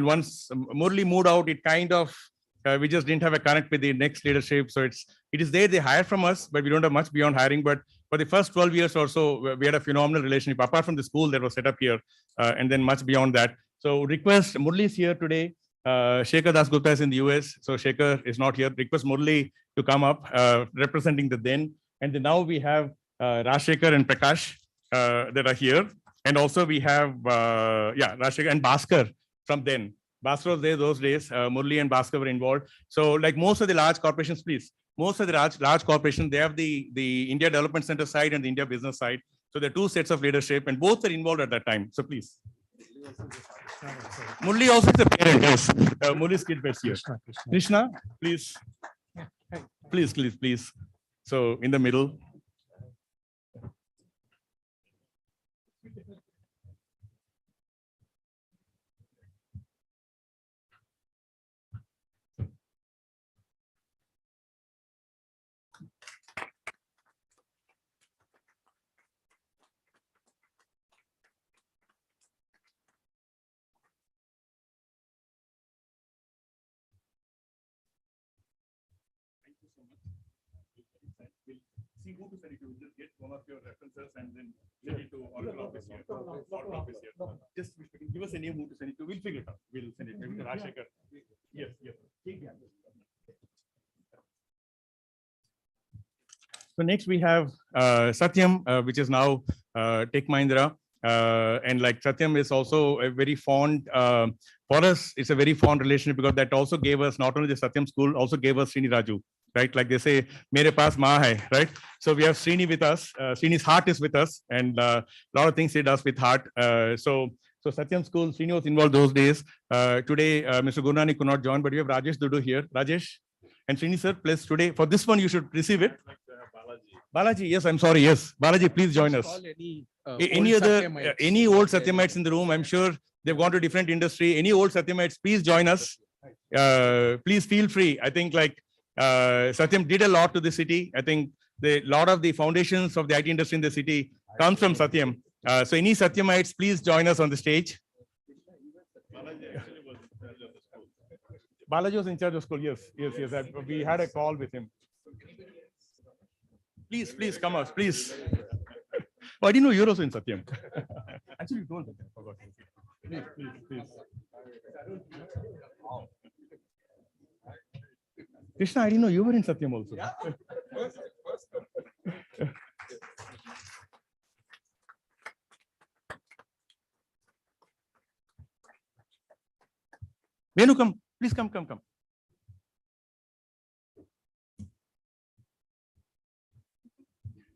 once Murli moved out, it kind of, we just didn't have a connect with the next leadership. So it is there, they hire from us, but we don't have much beyond hiring. But for the first 12 years or so, we had a phenomenal relationship, apart from the school that was set up here, and then much beyond that. So request, Murli is here today. Shekhar Das Gupta is in the US, so Shekhar is not here. Request Murli to come up, representing the then. And then now we have Rajshekhar and Prakash that are here. And also we have, Rajshekhar and Bhaskar from then. Bhaskar was there those days. Murli and Bhaskar were involved. So like most of the large corporations, please, most of the large corporations, they have the India Development Center side and the India Business side. So there are two sets of leadership, and both are involved at that time. So please. Murli also is a parent, yes. Murli's kid was here. Krishna, please. Please. So in the middle. See who to send it to. Just get one of your references and then send it to Oracle office here. Oracle office here. Just give us a name who to send it to. We'll figure it out. We'll send it to Rajshekhar. Yes. So next we have Satyam, which is now Tech Mahindra. And like Satyam is also a very fond, for us, it's a very fond relationship, because that also gave us, not only the Satyam school, also gave us Srini Raju. Right, like they say, mere paas maa hai, right? So we have Srini with us. Srini's heart is with us, and a lot of things he does with heart. So Satyam School, Srini was involved those days. Today, Mr. Gurnani could not join, but we have Rajesh Dudu here. Rajesh and Srini sir, please today, for this one, you should receive it. Balaji, yes, I'm sorry. Yes, Balaji, please join us. Any old Satyamites in the room, I'm sure they've gone to different industry. Any old Satyamites, please join us. Please feel free. I think like Satyam did a lot to the city. I think the lot of the foundations of the IT industry in the city comes from Satyam. So any Satyamites, please join us on the stage. Balaji was in charge of school. Yes. We had a call with him. Please come out, please. Oh, I didn't know you're also in Satyam. Actually, you told me. I forgot. Please. Krishna, I didn't know you were in Satyam also. Venu, come. Please come.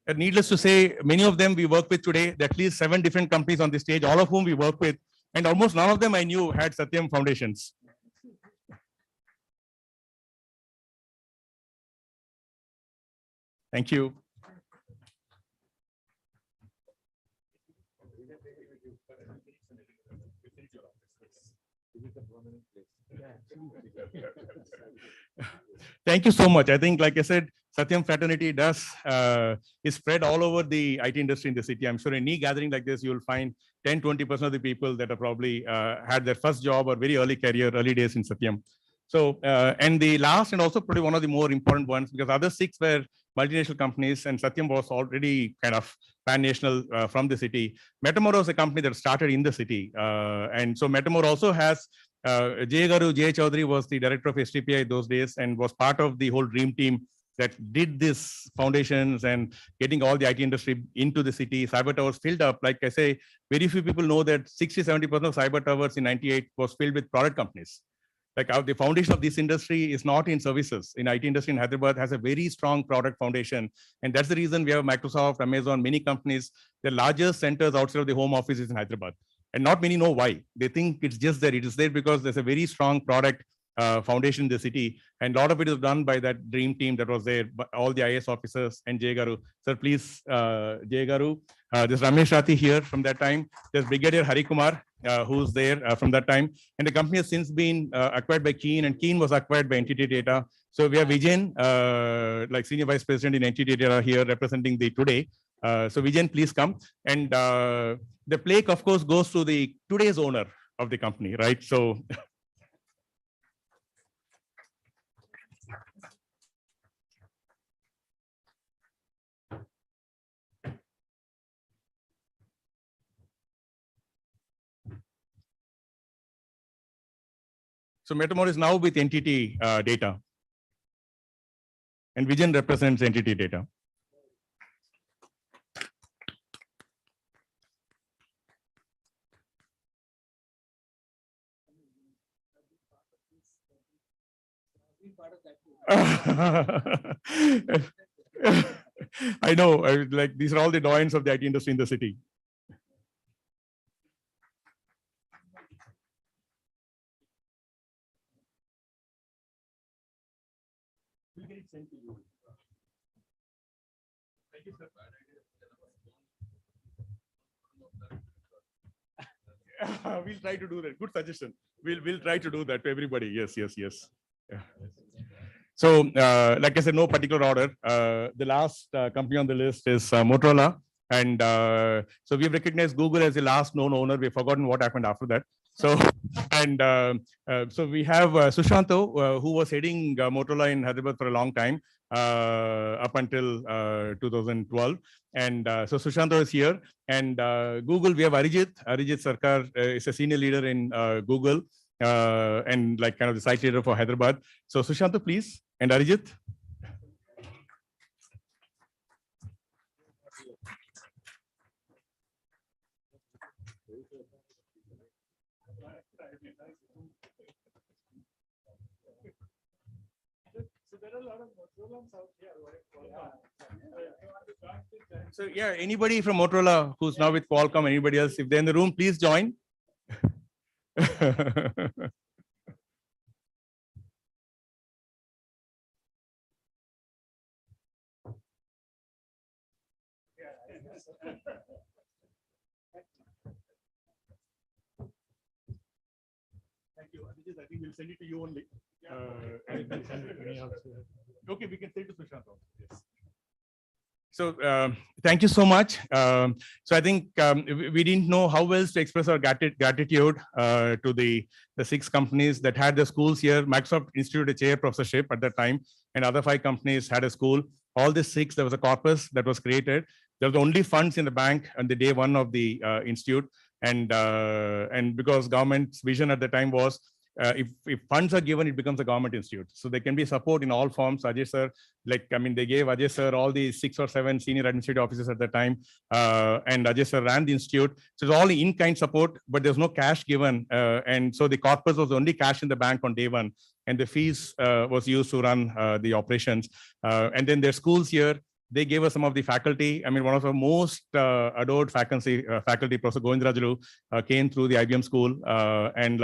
And needless to say, many of them we work with today. There are at least 7 different companies on the stage, all of whom we work with. And almost none of them I knew had Satyam foundations. Thank you. Thank you so much. I think, like I said, Satyam fraternity is spread all over the IT industry in the city. I'm sure any gathering like this, you'll find 10-20% of the people that are probably had their first job or very early career, early days in Satyam. So, and the last and also probably one of the more important ones, because other 6 were multinational companies and Satyam was already kind of pan-national from the city. Metamor was a company that started in the city. And so Metamor also has Jay Chaudhary was the director of STPI those days and was part of the whole dream team that did this foundations and getting all the IT industry into the city. Cyber towers filled up. Like I say, very few people know that 60-70% of cyber towers in 98 was filled with product companies. Like the foundation of this industry is not in services. In IT industry in Hyderabad has a very strong product foundation. And that's the reason we have Microsoft, Amazon, many companies. The largest centers outside of the home office is in Hyderabad. And not many know why. They think it's just there. It is there because there's a very strong product foundation in the city. And a lot of it is done by that dream team that was there, all the IAS officers and Jay Garu. Sir, please, Jay Garu. There's Ramesh Rathi here from that time. There's Brigadier Hari Kumar, who's there from that time. And the company has since been acquired by Keen, and Keen was acquired by Entity Data. So we have Vijayan, like Senior Vice President in Entity Data here representing the today. So Vijayan, please come. And the plaque, of course, goes to the today's owner of the company, right? So So Metamor is now with Entity Data. And Vijayan represents Entity Data. I know, like these are all the doyens of the IT industry in the city. We'll get it sent to you. Thank you, sir. We'll try to do that. Good suggestion. We'll try to do that to everybody. Yes. Yeah. So, like I said, no particular order. The last company on the list is Motorola. And so we've recognized Google as the last known owner. We've forgotten what happened after that. So, and so we have Sushanto, who was heading Motorola in Hyderabad for a long time, up until 2012. And so Sushanto is here. And Google, we have Arijit. Arijit Sarkar is a senior leader in Google and like kind of the site leader for Hyderabad. So Sushanto, please, and Arijit. So yeah, anybody from Motorola who's now with Qualcomm, anybody else, if they're in the room, please join. I think we'll send it to you only. Okay, we can send it to Sushant also. Yes. So thank you so much. So I think we didn't know how else to express our gratitude to the 6 companies that had the schools here. Microsoft instituted a chair professorship at that time, and other 5 companies had a school. All the 6, there was a corpus that was created. There was only funds in the bank on the day 1 of the institute, and because government's vision at the time was if funds are given, it becomes a government institute. So there can be support in all forms. Ajay sir, they gave Ajay sir all the 6 or 7 senior administrative officers at the time, and Ajay sir ran the institute. So it's all in-kind support, but there's no cash given. And so the corpus was only cash in the bank on day 1, and the fees was used to run the operations. And then their schools here, they gave us some of the faculty. I mean, one of the most adored faculty, Professor Govindrajulu, came through the IBM school, and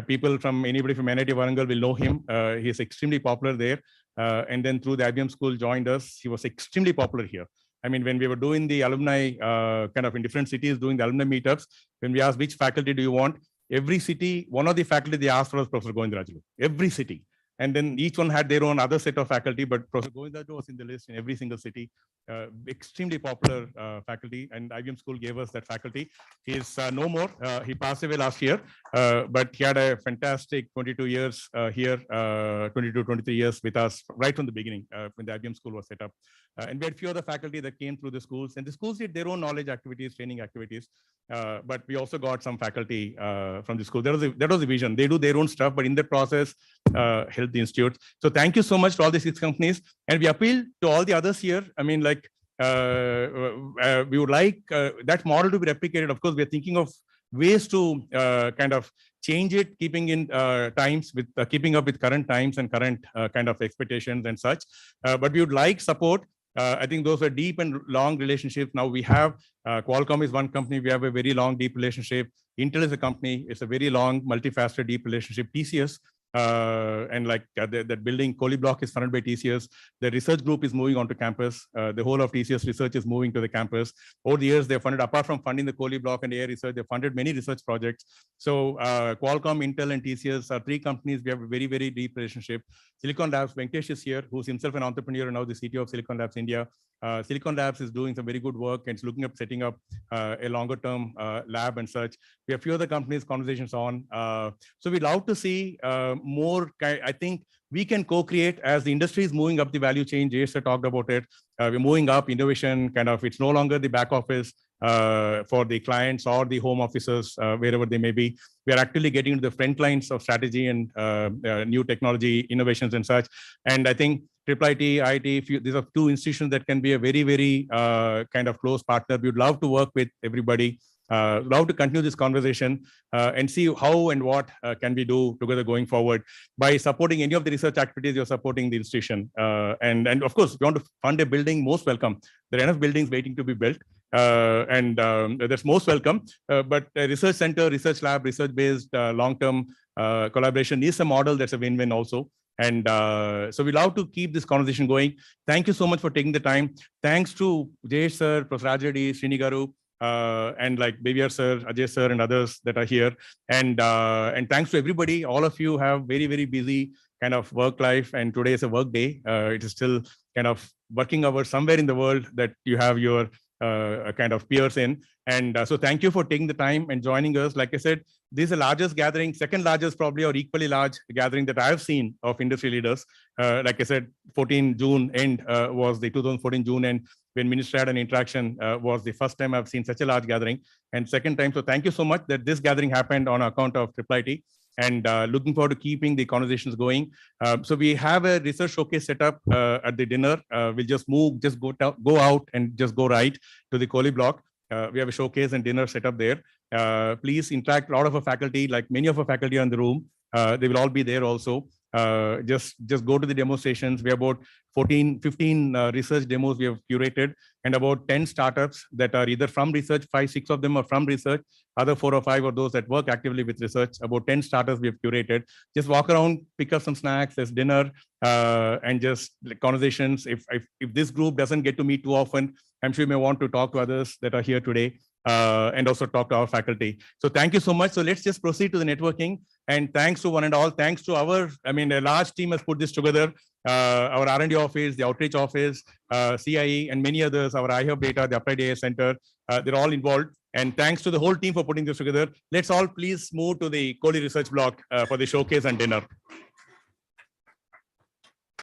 people from anybody from NIT Warangal will know him. He is extremely popular there. And then through the IBM school joined us. He was extremely popular here. I mean, when we were doing the alumni kind of in different cities, doing the alumni meetups, when we asked which faculty do you want, every city, one of the faculty they asked for was Professor Govindrajulu. Every city. And then each one had their own other set of faculty, but Professor Govindrajulu was in the list in every single city. Extremely popular faculty, and IBM school gave us that faculty. He's no more. He passed away last year, but he had a fantastic 22 years here, 22, 23 years with us right from the beginning when the IBM school was set up. And we had few other faculty that came through the schools, and the schools did their own knowledge activities, training activities. But we also got some faculty from the school. That was the vision. They do their own stuff, but in the process, help the institute. So thank you so much to all the 6 companies, and we appeal to all the others here. I mean, we would like that model to be replicated. Of course, we are thinking of ways to kind of change it, keeping in times with keeping up with current times and current kind of expectations and such. But we would like support. I think those are deep and long relationships. Now we have Qualcomm is one company. We have a very long, deep relationship. Intel is a company. It's a very long, multifaceted, deep relationship. TCS. And that building, Kohli Block is funded by TCS. The research group is moving onto campus. The whole of TCS research is moving to the campus. Over the years, they funded, apart from funding the Kohli Block and AI research, they funded many research projects. So Qualcomm, Intel, and TCS are 3 companies. We have a very, very deep relationship. Silicon Labs, Venkatesh is here, who's himself an entrepreneur and now the CTO of Silicon Labs India. Silicon Labs is doing some very good work and it's looking at setting up a longer term lab and such. We have a few other companies conversations on. So we love to see more. I think we can co-create as the industry is moving up the value chain. Jayesh talked about it. We're moving up innovation, kind of, it's no longer the back office for the clients or the home offices, wherever they may be. We are actually getting to the front lines of strategy and new technology innovations and such. And I think IIIT, these are 2 institutions that can be a very, very kind of close partner. We would love to work with everybody. Love to continue this conversation and see how and what can we do together going forward. By supporting any of the research activities, you're supporting the institution. And of course, if you want to fund a building, most welcome. There are enough buildings waiting to be built. And that's most welcome. But a research center, research lab, research-based long-term collaboration is a model that's a win-win also. And so we love to keep this conversation going. Thank you so much for taking the time. Thanks to Jayesh sir, Professor Rajadi, Srini Garu, and Bevier sir, Ajay sir, and others that are here. And thanks to everybody. All of you have very, very busy kind of work life, and today is a work day. It is still kind of working hours somewhere in the world that you have your kind of peers in. And so thank you for taking the time and joining us. Like I said, this is the largest gathering, second largest probably, or equally large gathering that I have seen of industry leaders. Like I said, 14 June end was the 2014 June end, when Minister had an interaction, was the first time I've seen such a large gathering, and second time. So thank you so much that this gathering happened on account of IIIT, and looking forward to keeping the conversations going. So we have a research showcase set up at the dinner. We'll just go out and just go right to the Kohli Block. We have a showcase and dinner set up there. Please interact. A lot of our faculty, like many of our faculty are in the room. They will all be there also. Just go to the demonstrations. We have about 15 research demos we have curated, and about 10 startups that are either from research. 5-6 of them are from research. Other 4 or 5 are those that work actively with research. About 10 startups we have curated. Just walk around, pick up some snacks, there's dinner, and just conversations. If this group doesn't get to meet too often, I'm sure you may want to talk to others that are here today. and also talk to our faculty. So thank you so much. So let's just proceed to the networking. And thanks to one and all. Thanks to our, a large team has put this together. Our R&D office, the outreach office, CIE, and many others, our iHub data, the Applied AI Center, they're all involved. And thanks to the whole team for putting this together. Let's all please move to the Kohli Research Block for the showcase and dinner.